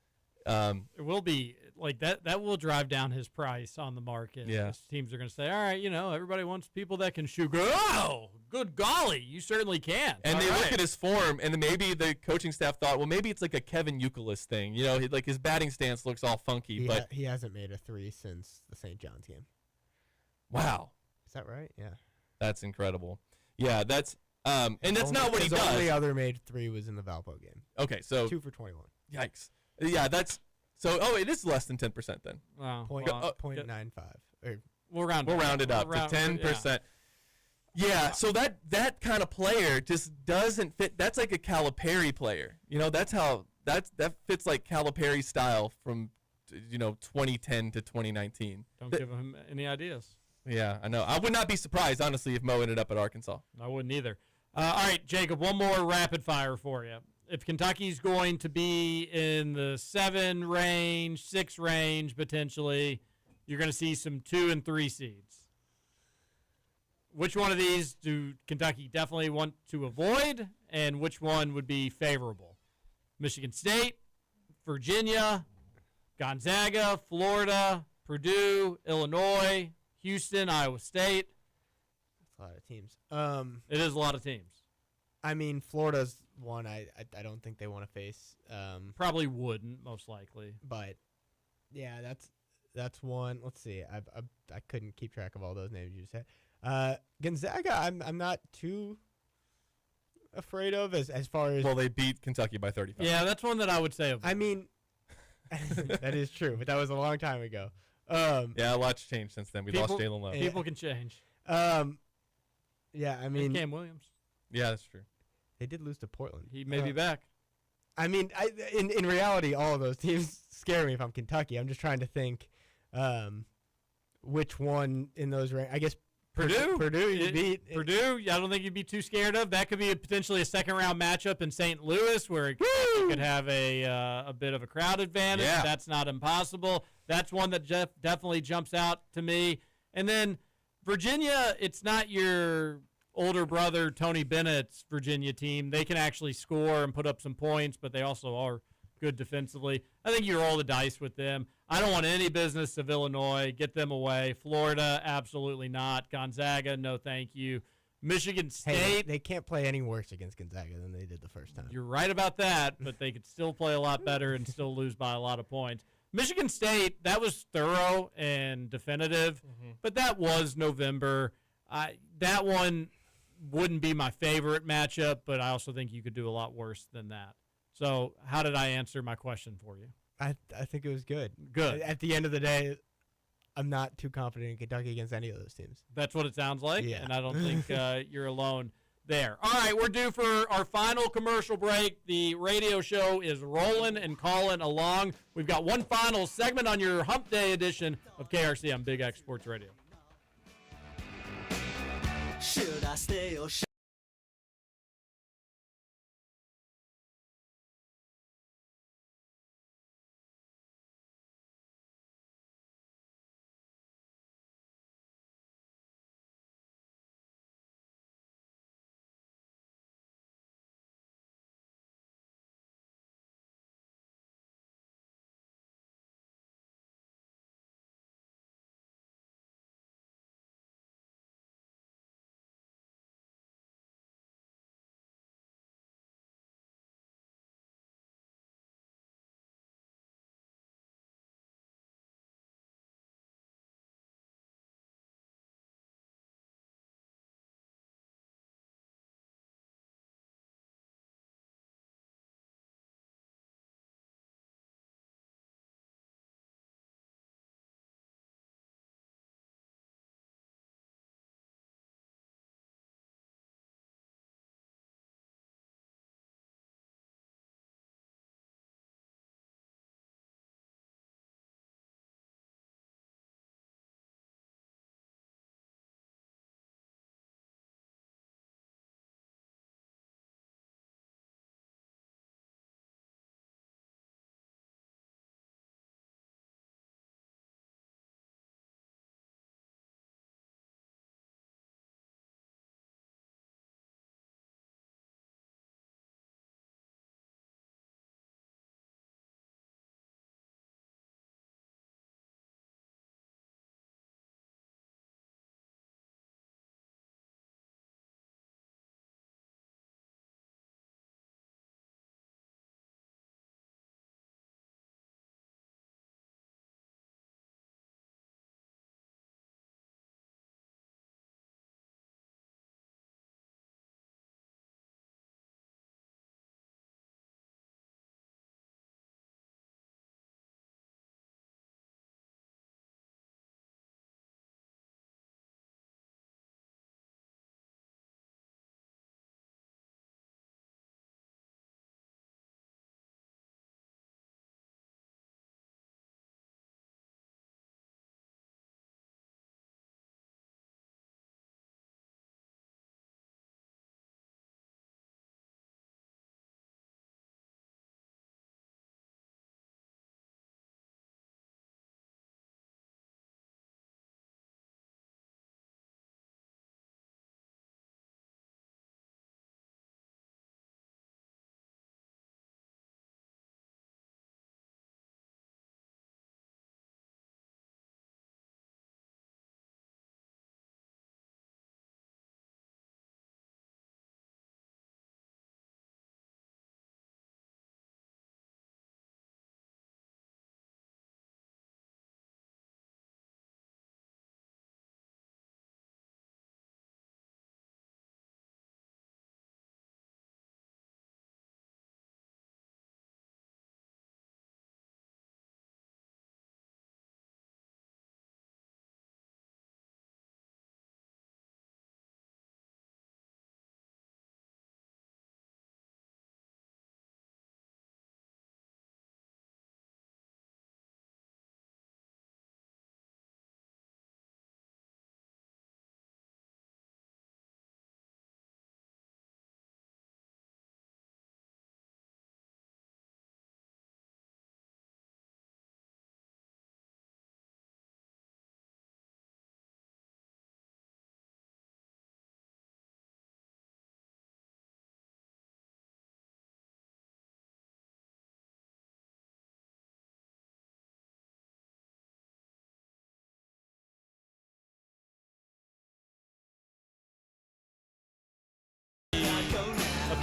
It will be like that. That will drive down his price on the market. Yeah. Teams are going to say, all right, everybody wants people that can shoot. Oh, good golly, you certainly can. And they look at his form, and maybe the coaching staff thought, well, maybe it's like a Kevin Youkilis thing. Like his batting stance looks all funky. But he hasn't made a 3 since the St. John's game. Wow. Is that right? Yeah. That's incredible. Yeah, that's and that's not what he does. The only other made 3 was in the Valpo game. Okay, so 2 for 21. Yikes. Yeah, that's so. Oh, it is less than 10% then. Wow. 0.95. We'll round it up to 10%. Yeah. So that kind of player just doesn't fit. That's like a Calipari player. That's how that fits like Calipari's style from 2010 to 2019. Don't give him any ideas. Yeah, I know. I would not be surprised, honestly, if Mo ended up at Arkansas. I wouldn't either. All right, Jacob, one more rapid fire for you. If Kentucky's going to be in the 7 range, 6 range, potentially, you're going to see some 2 and 3 seeds. Which one of these do Kentucky definitely want to avoid, and which one would be favorable? Michigan State, Virginia, Gonzaga, Florida, Purdue, Illinois, Houston, Iowa State. That's a lot of teams. It is a lot of teams. I mean, Florida's one I don't think they want to face. Probably wouldn't, most likely. But yeah, that's one. Let's see. I couldn't keep track of all those names you just said. Gonzaga, I'm not too afraid of as far as. Well, they beat Kentucky by 35. Yeah, that's one that I would say. I mean, that is true, but that was a long time ago. Yeah, a lot's changed since then. We lost Jalen Love. People can change. Yeah, I mean, and Cam Williams. Yeah, that's true. They did lose to Portland. He may be back. I mean, in reality, all of those teams scare me if I'm Kentucky. I'm just trying to think which one in those I guess Purdue. You beat. Purdue, I don't think you'd be too scared of. That could be potentially a second-round matchup in St. Louis where it could have a bit of a crowd advantage. Yeah. That's not impossible. That's one that definitely jumps out to me. And then Virginia, it's not your older brother Tony Bennett's Virginia team. They can actually score and put up some points, but they also are good defensively. I think you roll the dice with them. I don't want any business of Illinois. Get them away. Florida, absolutely not. Gonzaga, no thank you. Michigan State. Hey, they can't play any worse against Gonzaga than they did the first time. You're right about that, but they could still play a lot better and still lose by a lot of points. Michigan State, that was thorough and definitive, but that was November. That one wouldn't be my favorite matchup, but I also think you could do a lot worse than that. So how did I answer my question for you? I think it was good. Good. At the end of the day, I'm not too confident in Kentucky against any of those teams. That's what it sounds like, Yeah. and I don't think you're alone there. All right, we're due for our final commercial break. The radio show is rolling and calling along. We've got one final segment on your Hump Day edition of KRC on Big X Sports Radio. Should I stay or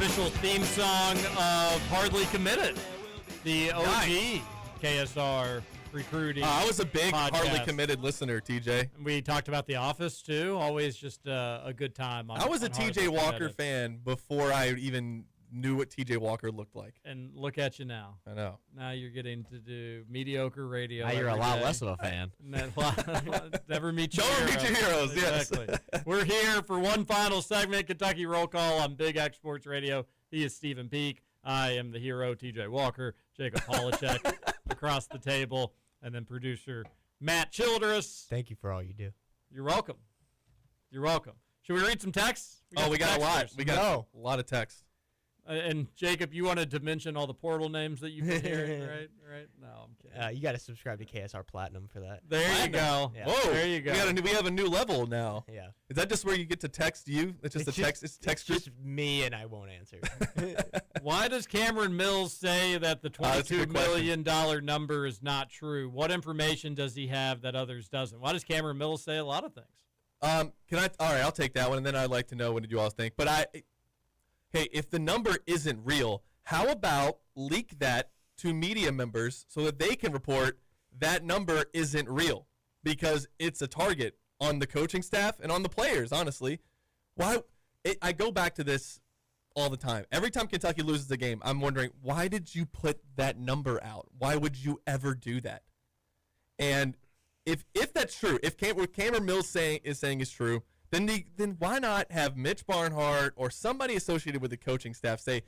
official theme song of Hardly Committed, the OG KSR recruiting. I was a big podcast. Hardly Committed listener, TJ. We talked about The Office, too. Always just a good time. I was a TJ Hardly Walker Committed. fan before I even knew what TJ Walker looked like. And look at you now. I know. Now you're getting to do mediocre radio. Now you're a every lot day. less of a fan. Never meet your Don't heroes. meet your heroes, yes. Exactly. We're here for one final segment, Kentucky Roll Call on Big X Sports Radio. He is Stephen Peak. I am the hero, TJ Walker. Jacob Polachek across the table. And then producer Matt Childress. Thank you for all you do. You're welcome. You're welcome. Should we read some texts? We got a lot. We got a lot of text. And Jacob, you wanted to mention all the portal names that you've been hearing, right? No, I'm kidding. You got to subscribe to KSR Platinum for that. There you go. Yeah. Whoa. There you go. We have a new level now. Yeah. Is that just where you get to text you? It's just It's text group? just me, and I won't answer. Why does Cameron Mills say that the $22 million number is not true? What information does he have that others doesn't? Why does Cameron Mills say a lot of things? All right, I'll take that one, and then I'd like to know what did you all think. But hey, if the number isn't real, how about leak that to media members so that they can report that number isn't real? Because it's a target on the coaching staff and on the players, honestly. I go back to this all the time. Every time Kentucky loses a game, I'm wondering, why did you put that number out? Why would you ever do that? And if that's true, if what Cameron Mills is saying is true, then why not have Mitch Barnhart or somebody associated with the coaching staff say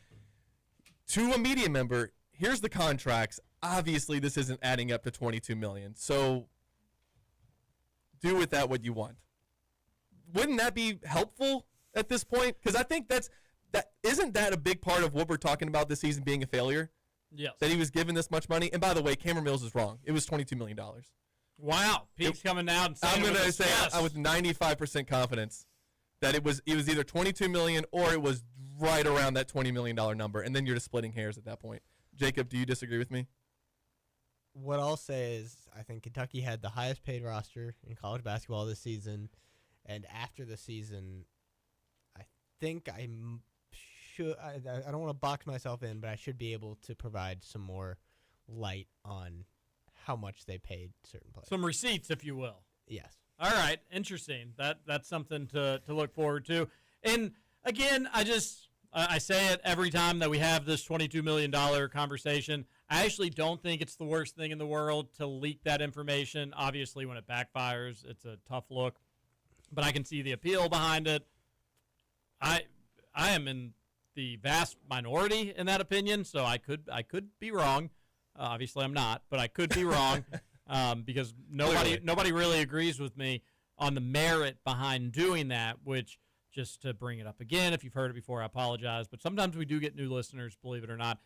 to a media member, here's the contracts. Obviously, this isn't adding up to $22 million. So do with that what you want. Wouldn't that be helpful at this point? Because I think isn't that a big part of what we're talking about this season being a failure? Yes. That he was given this much money. And by the way, Cameron Mills is wrong. It was $22 million. Wow. Pete's coming out and saying I'm going to say with 95% confidence that it was either $22 million or it was right around that $20 million number, and then you're just splitting hairs at that point. Jacob, do you disagree with me? What I'll say is I think Kentucky had the highest paid roster in college basketball this season, and after the season, I think I don't want to box myself in, but I should be able to provide some more light on how much they paid certain players. Some receipts, if you will. Yes. All right. Interesting. That's something to look forward to. And, again, I say it every time that we have this $22 million conversation. I actually don't think it's the worst thing in the world to leak that information. Obviously, when it backfires, it's a tough look. But I can see the appeal behind it. I am in the vast minority in that opinion, so I could be wrong. Obviously, I'm not, but I could be wrong because nobody really agrees with me on the merit behind doing that, which, just to bring it up again, if you've heard it before, I apologize, but sometimes we do get new listeners, believe it or not,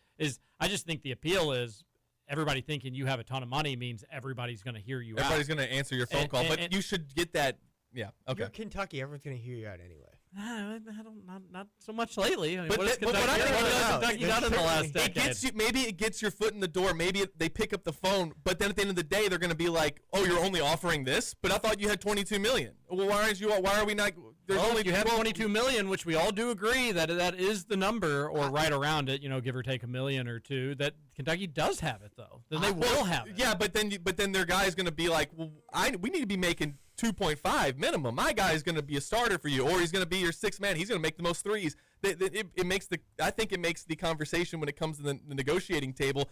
I just think the appeal is everybody thinking you have a ton of money means everybody's going to hear you Everybody's going to answer your phone call, but you should get that. Yeah, okay. You're Kentucky. Everyone's going to hear you out anyway. Not so much lately. I mean, But what has Kentucky done in the last decade? Maybe it gets your foot in the door. Maybe they pick up the phone, but then at the end of the day, they're going to be like, "Oh, you're only offering this?" But I thought you had $22 million. Well, why are we not? You have $22 million, which we all do agree that is the number, or right around it. Give or take $1 million or $2 million. That Kentucky does have it, though. Then they will have it. Yeah, but then their guy's going to be like, "Well, we need to be making 2.5 minimum. My guy is going to be a starter for you, or he's going to be your sixth man. He's going to make the most threes." I think it makes the conversation when it comes to the negotiating table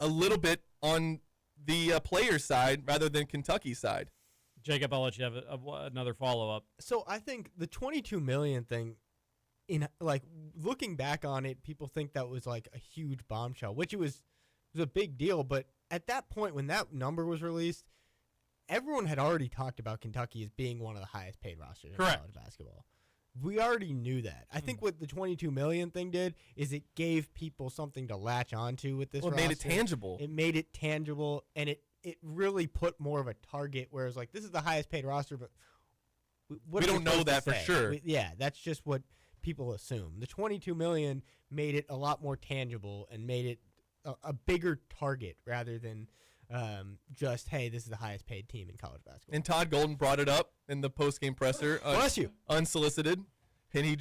a little bit on the player's side rather than Kentucky's side. Jacob, I'll let you have another follow-up. So I think the $22 million thing, looking back on it, people think that was like a huge bombshell, which it was a big deal. But at that point, when that number was released, everyone had already talked about Kentucky as being one of the highest paid rosters in college basketball. We already knew that. I think what the $22 million thing did is it gave people something to latch onto with this roster. It made it tangible. It made it tangible, and it really put more of a target, whereas this is the highest paid roster, but we don't know that for sure. That's just what people assume. The $22 million made it a lot more tangible and made it a bigger target rather than just, hey, this is the highest paid team in college basketball. And Todd Golden brought it up in the post-game presser. Bless you. Unsolicited. And he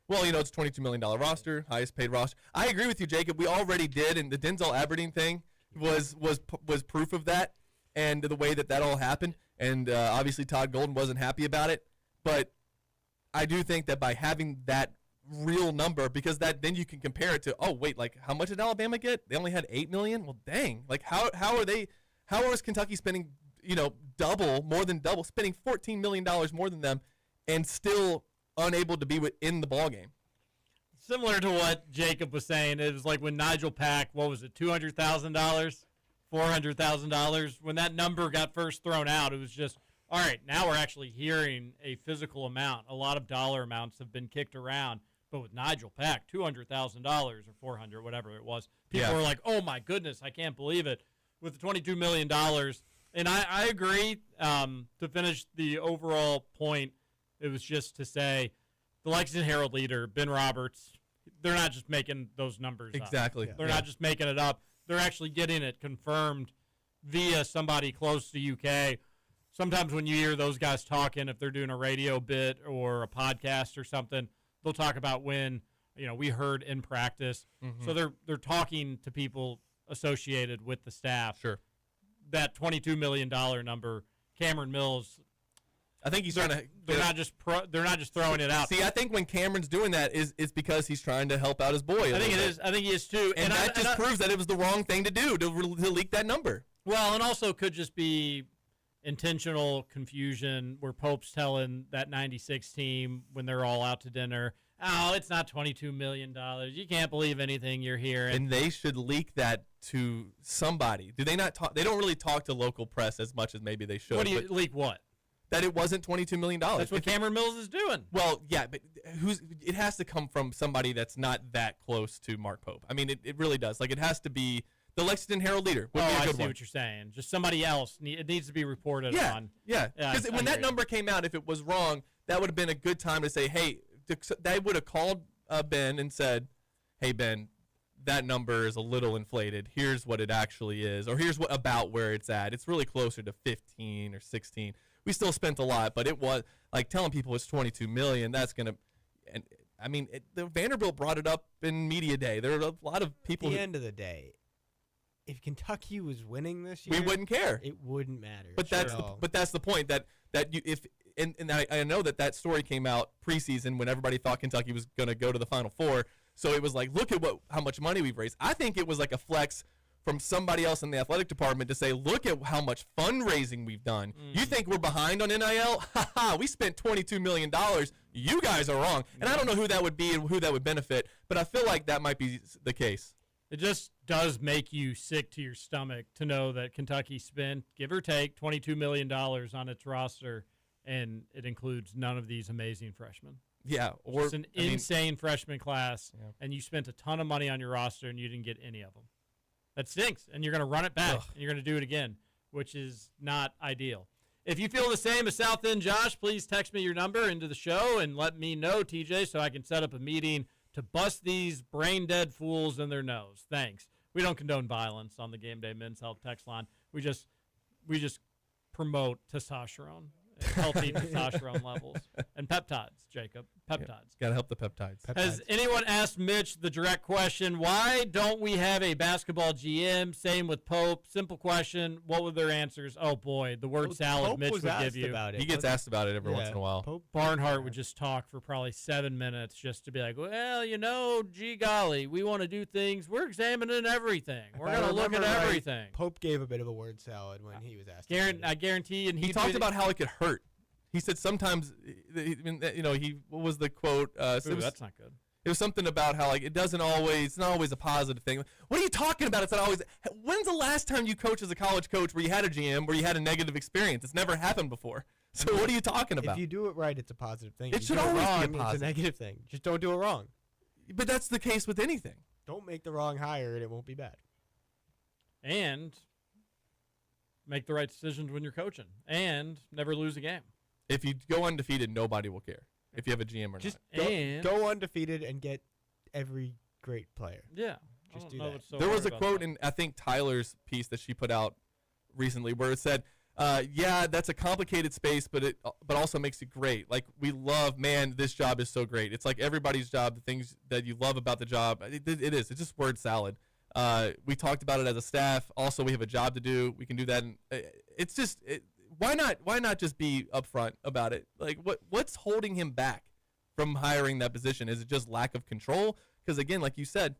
Well, it's a $22 million roster, highest paid roster. I agree with you, Jacob. We already did, and the Denzel Aberdeen thing was proof of that, and the way that all happened. And obviously Todd Golden wasn't happy about it, but I do think that by having that real number, because then you can compare it to, oh wait, like how much did Alabama get? They only had $8 million. Well, dang, like how is Kentucky spending more than double, spending $14 million more than them, and still unable to be in the ball game? Similar to what Jacob was saying, it was like when Nigel Pack, what was it, $200,000, $400,000, when that number got first thrown out, it was just, all right, now we're actually hearing a physical amount. A lot of dollar amounts have been kicked around, but with Nigel Pack, $200,000 or $400,000, whatever it was, people were like, oh my goodness, I can't believe it. With the $22 million, and I agree, to finish the overall point, it was just to say the Lexington Herald leader, Ben Roberts, they're not just making those numbers Exactly. up. They're not just making it up. They're actually getting it confirmed via somebody close to UK. Sometimes when you hear those guys talking, if they're doing a radio bit or a podcast or something, they'll talk about when, we heard in practice. Mm-hmm. So they're talking to people associated with the staff. Sure. That $22 million number, Cameron Mills, I think he's trying to. They're not just throwing it out. See, I think when Cameron's doing that, it's because he's trying to help out his boy. I think it is. I think he is too. And that just proves that it was the wrong thing to do to leak that number. Well, and also could just be intentional confusion where Pope's telling that 96 team when they're all out to dinner, oh, it's not $22 million. You can't believe anything you're hearing. And they should leak that to somebody. Do they not talk? They don't really talk to local press as much as maybe they should. What do you leak? What? That it wasn't $22 million. That's what Cameron Mills is doing. Well, yeah, but it has to come from somebody that's not that close to Mark Pope. I mean, it really does. Like, it has to be the Lexington Herald leader. Would be a good I see one. what you're saying. Just somebody else. It needs to be reported on. Yeah, because when that number came out, if it was wrong, that would have been a good time to say, hey, they would have called Ben and said, hey, Ben, that number is a little inflated. Here's what it actually is, or here's about where it's at. It's really closer to 15 or 16. We still spent a lot, but it was like telling people it's $22 million. That's gonna, and I mean, the Vanderbilt brought it up in media day. There are a lot of people. At the end of the day, if Kentucky was winning this year, we wouldn't care. It wouldn't matter. But that's the point that you I know that story came out preseason when everybody thought Kentucky was going to go to the Final Four. So it was like, look at how much money we've raised. I think it was like a flex from somebody else in the athletic department to say, look at how much fundraising we've done. You think we're behind on NIL? Ha ha, we spent $22 million. You guys are wrong. And I don't know who that would be and who that would benefit, but I feel like that might be the case. It just does make you sick to your stomach to know that Kentucky spent, give or take, $22 million on its roster, and it includes none of these amazing freshmen. Yeah. It's an insane freshman class, and you spent a ton of money on your roster, and you didn't get any of them. That stinks, and you're going to run it back, and you're going to do it again, which is not ideal. If you feel the same as South End Josh, please text me your number into the show and let me know, TJ, so I can set up a meeting to bust these brain-dead fools in their nose. Thanks. We don't condone violence on the Gameday Men's Health text line. We just promote testosterone, healthy testosterone levels, and peptides, Jacob. Peptides. Got to help the peptides. Has anyone asked Mitch the direct question, why don't we have a basketball GM? Same with Pope. Simple question. What were their answers? Oh, boy, the word salad Pope Mitch was would asked give you. about it. He gets asked about it every once in a while. Pope Barnhart would just talk for probably 7 minutes just to be like, well, gee golly, we want to do things. We're examining everything. We're going to look at everything. Pope gave a bit of a word salad when he was asked. I guarantee. And he talked about how it could hurt. He said sometimes, what was the quote? That's not good. It was something about how it's not always a positive thing. What are you talking about? It's not always. When's the last time you coached as a college coach where you had a GM where you had a negative experience? It's never happened before. So what are you talking about? If you do it right, it's a positive thing. It should always be a positive. It's a negative thing. Just don't do it wrong. But that's the case with anything. Don't make the wrong hire, and it won't be bad. And make the right decisions when you're coaching, and never lose a game. If you go undefeated, nobody will care if you have a GM or just not. Go undefeated and get every great player. Yeah. Just do that. So there was a quote in, I think, Tyler's piece that she put out recently where it said, Yeah, that's a complicated space, but also makes it great. Like, we love, man, this job is so great. It's like everybody's job, the things that you love about the job. It is. It's just word salad. We talked about it as a staff. Also, we have a job to do. We can do that. And it's just, why not just be upfront about it? Like, what's holding him back from hiring that position? Is it just lack of control? Because, again, like you said,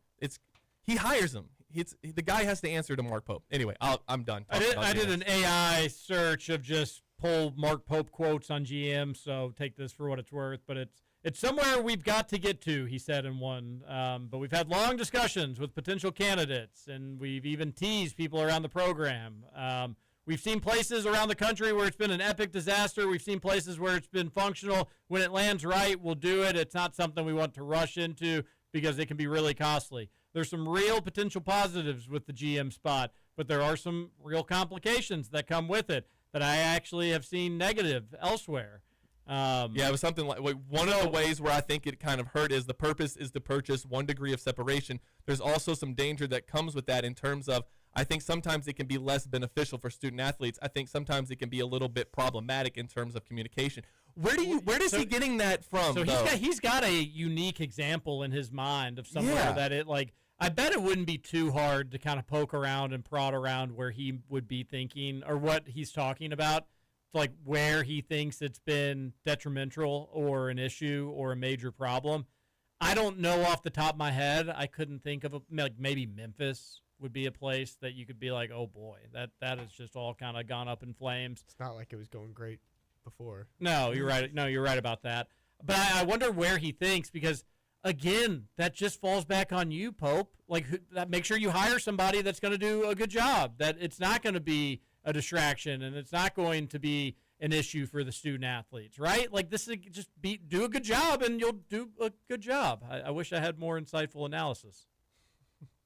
he hires him. The guy has to answer to Mark Pope. Anyway, I'm done. I did an AI search of just pull Mark Pope quotes on GM, so take this for what it's worth. But it's somewhere we've got to get to, he said in one. But we've had long discussions with potential candidates, and we've even teased people around the program. We've seen places around the country where it's been an epic disaster. We've seen places where it's been functional. When it lands right, we'll do it. It's not something we want to rush into because it can be really costly. There's some real potential positives with the GM spot, but there are some real complications that come with it that I actually have seen negative elsewhere. Yeah, it was something like one of the ways where I think it kind of hurt is the purpose is to purchase 1 degree of separation. There's also some danger that comes with that in terms of I think sometimes it can be less beneficial for student athletes. I think sometimes it can be a little bit problematic in terms of communication. Where is he getting that from? So he's got a unique example in his mind of somewhere that it like. I bet it wouldn't be too hard to kind of poke around and prod around where he would be thinking or what he's talking about, like where he thinks it's been detrimental or an issue or a major problem. I don't know off the top of my head. I couldn't think of like maybe Memphis would be a place that you could be like, oh boy, that has just all kind of gone up in flames. It's not like it was going great before. No, you're right. No, you're right about that. But I wonder where he thinks because. Again, that just falls back on you, Pope. Like, make sure you hire somebody that's going to do a good job, that it's not going to be a distraction and it's not going to be an issue for the student athletes, right? Like, this is just do a good job and you'll do a good job. I wish I had more insightful analysis.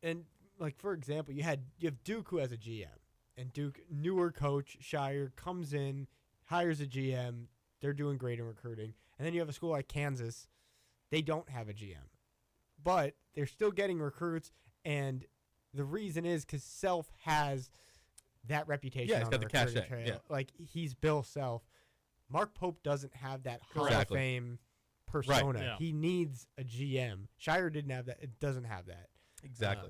And, like, for example, you have Duke who has a GM, and Duke, newer coach, Shire, comes in, hires a GM. They're doing great in recruiting. And then you have a school like Kansas. They don't have a GM, but they're still getting recruits, and the reason is because Self has that reputation. Yeah, he's got the cachet. Yeah. Like, he's Bill Self. Mark Pope doesn't have that Hall of Fame persona. Right. Yeah. He needs a GM. Shire didn't have that. It doesn't have that. Exactly.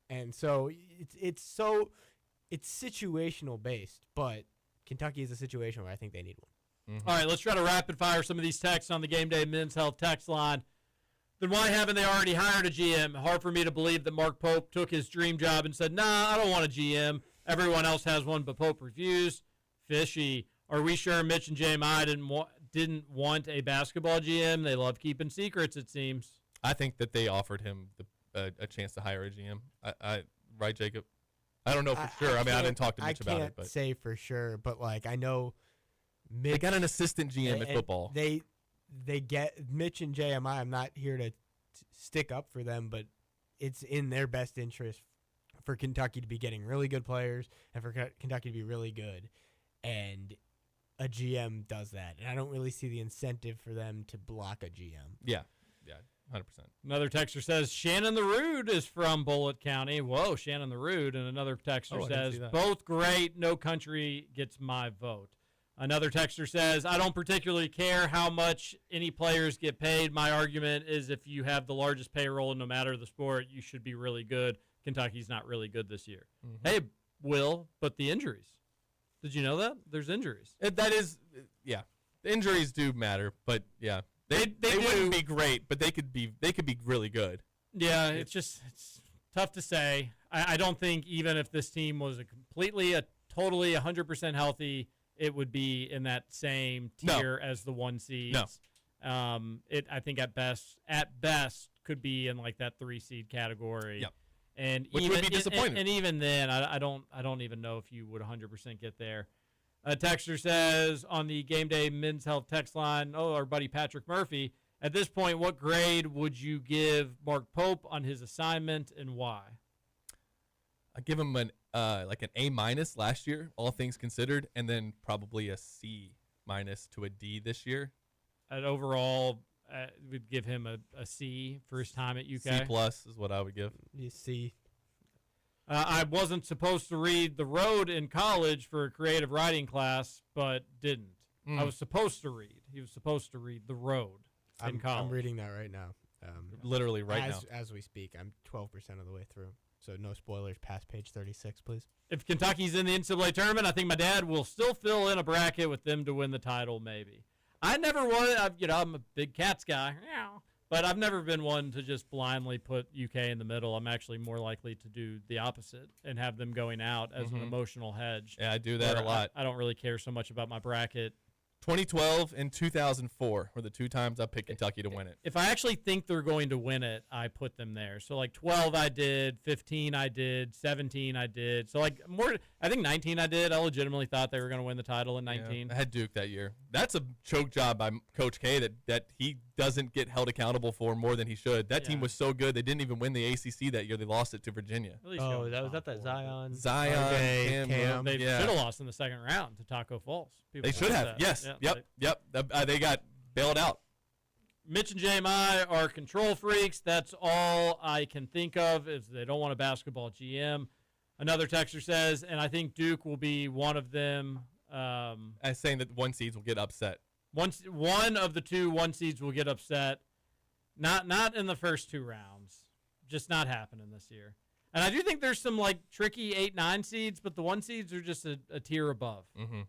And so it's situational based, but Kentucky is a situation where I think they need one. Mm-hmm. All right, let's try to rapid fire some of these texts on the Gameday Men's Health text line. Then why haven't they already hired a GM? Hard for me to believe that Mark Pope took his dream job and said, nah, I don't want a GM. Everyone else has one, but Pope refused. Fishy. Are we sure Mitch and JMI didn't want a basketball GM? They love keeping secrets, it seems. I think that they offered him a chance to hire a GM. Right, Jacob? I don't know for sure. I mean, I didn't talk to Mitch about it. I can't say for sure, but, like, I know Mitch, they got an assistant GM at football. They get Mitch and JMI. I'm not here to stick up for them, but it's in their best interest for Kentucky to be getting really good players and for Kentucky to be really good. And a GM does that. And I don't really see the incentive for them to block a GM. Yeah, 100%. Another texter says, Shannon the Rude is from Bullitt County. Whoa, Shannon the Rude. And another texter says, both great, no country gets my vote. Another texter says, I don't particularly care how much any players get paid. My argument is if you have the largest payroll, no matter the sport, you should be really good. Kentucky's not really good this year. Mm-hmm. Hey, Will, but the injuries. Did you know that? There's injuries. That is, yeah. The injuries do matter, but, yeah. They wouldn't be great, but they could be really good. Yeah, it's tough to say. I don't think even if this team was totally 100% healthy, it would be in that same tier as the 1 seeds. No. I think at best could be in like that 3 seed category. Yep. And which would be disappointing. And even then, I don't even know if you would 100% get there. A texter says on the Gameday Men's Health text line, our buddy Patrick Murphy, at this point, what grade would you give Mark Pope on his assignment and why? I give him an A- last year, all things considered, and then probably a C- to a D this year. And overall, we'd give him a C for his time at UK. C+ is what I would give. You see. I wasn't supposed to read The Road in college for a creative writing class, but didn't. I was supposed to read. He was supposed to read The Road in college. I'm reading that right now. Literally right now. As we speak. I'm 12% of the way through. So no spoilers past page 36, please. If Kentucky's in the NCAA tournament, I think my dad will still fill in a bracket with them to win the title, maybe. I never wanted, I'm a big Cats guy, but I've never been one to just blindly put UK in the middle. I'm actually more likely to do the opposite and have them going out as an emotional hedge. Yeah, I do that a lot. I don't really care so much about my bracket. 2012 and 2004 were the 2 times I picked Kentucky to win it. If I actually think they're going to win it, I put them there. So, 12 I did, 15 I did, 17 I did. So, I think 19 I did. I legitimately thought they were going to win the title in 19. Yeah, I had Duke that year. That's a choke job by Coach K that he doesn't get held accountable for more than he should. That team was so good, they didn't even win the ACC that year. They lost it to Virginia. Oh, was that Zion? Zion, Cam. They should have lost in the second round to Taco Falls. They should have. Yes. Yep. They got bailed out. Mitch and JMI are control freaks. That's all I can think of is they don't want a basketball GM. Another texter says, and I think Duke will be one of them. As saying that 1 seeds will get upset. One of the 2 1 seeds will get upset. Not in the first 2 rounds. Just not happening this year. And I do think there's some tricky 8-9 seeds, but the 1 seeds are just a tier above. Mm-hmm.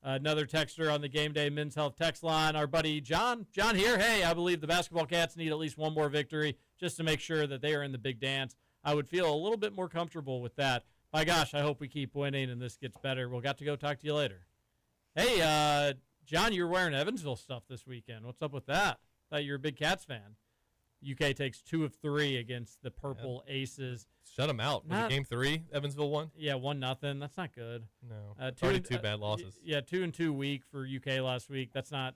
Another texter on the Gameday Men's Health text line, our buddy John here. Hey, I believe the basketball Cats need at least one more victory just to make sure that they are in the big dance. I would feel a little bit more comfortable with that. My gosh, I hope we keep winning and this gets better. We'll got to go talk to you later. Hey, John, you were wearing Evansville stuff this weekend. What's up with that? Thought you were a big Cats fan. UK takes 2 of 3 against the Purple Aces. Shut them out. Was it game 3? Evansville won? Yeah, 1-0. That's not good. No. 2 bad losses. Yeah, 2-2 week for UK last week. That's not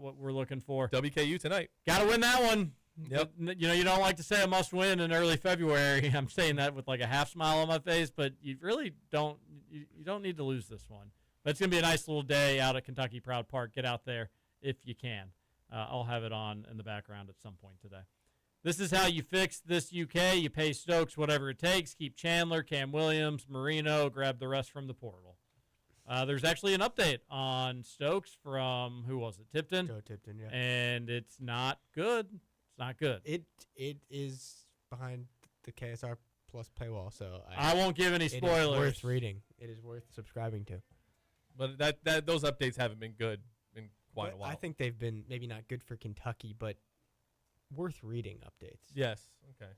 what we're looking for. WKU tonight. Got to win that one. Yep. You don't like to say a must win in early February. I'm saying that with a half smile on my face, but you really don't. You don't need to lose this one. But it's gonna be a nice little day out at Kentucky Proud Park. Get out there if you can. I'll have it on in the background at some point today. This is how you fix this UK. You pay Stokes whatever it takes. Keep Chandler, Cam Williams, Marino. Grab the rest from the portal. There's actually an update on Stokes from, who was it, Tipton? Joe Tipton, yeah. And it's not good. It's not good. It is behind the KSR Plus paywall, so I won't give any spoilers. It is worth reading. It is worth subscribing to. But those updates haven't been good in quite a while. I think they've been maybe not good for Kentucky, but worth reading updates. Yes. Okay.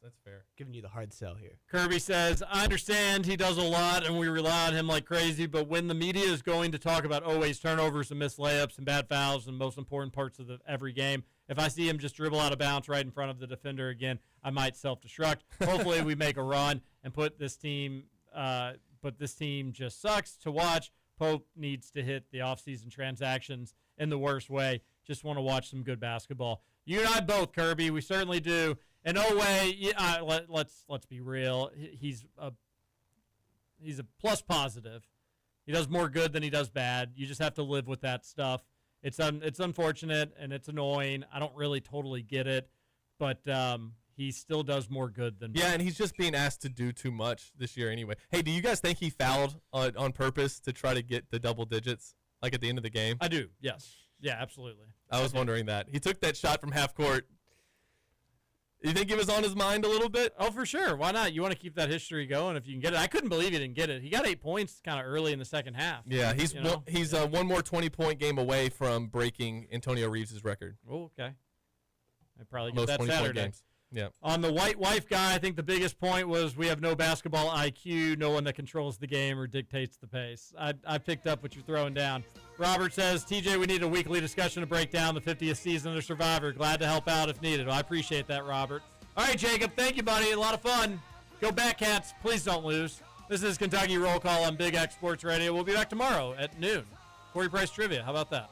That's fair. Giving you the hard sell here. Kirby says, I understand he does a lot and we rely on him like crazy, but when the media is going to talk about always turnovers and missed layups and bad fouls and most important parts of every game, if I see him just dribble out of bounds right in front of the defender again, I might self-destruct. Hopefully we make a run and put this team just sucks to watch. Pope needs to hit the offseason transactions in the worst way. Just want to watch some good basketball. You and I both, Kirby. We certainly do. And let's be real. He's a plus positive. He does more good than he does bad. You just have to live with that stuff. It's unfortunate and it's annoying. I don't really totally get it, but he still does more good than bad. Yeah, and he's just being asked to do too much this year anyway. Hey, do you guys think he fouled on purpose to try to get the double digits, like at the end of the game? I do, yes. Yeah, absolutely. I was wondering that. He took that shot from half court. You think he was on his mind a little bit? Oh, for sure. Why not? You want to keep that history going if you can get it. I couldn't believe he didn't get it. He got 8 points kind of early in the second half. Yeah, he's one more 20-point game away from breaking Antonio Reeves' record. Oh, okay. I probably get Most that 20-point Saturday. games. Yeah. On the white wife guy, I think the biggest point was we have no basketball IQ, no one that controls the game or dictates the pace. I picked up what you're throwing down. Robert says, TJ, we need a weekly discussion to break down the 50th season of Survivor. Glad to help out if needed. Well, I appreciate that, Robert. All right, Jacob, thank you, buddy. A lot of fun. Go Batcats. Please don't lose. This is Kentucky Roll Call on Big X Sports Radio. We'll be back tomorrow at noon. Corey Price Trivia. How about that?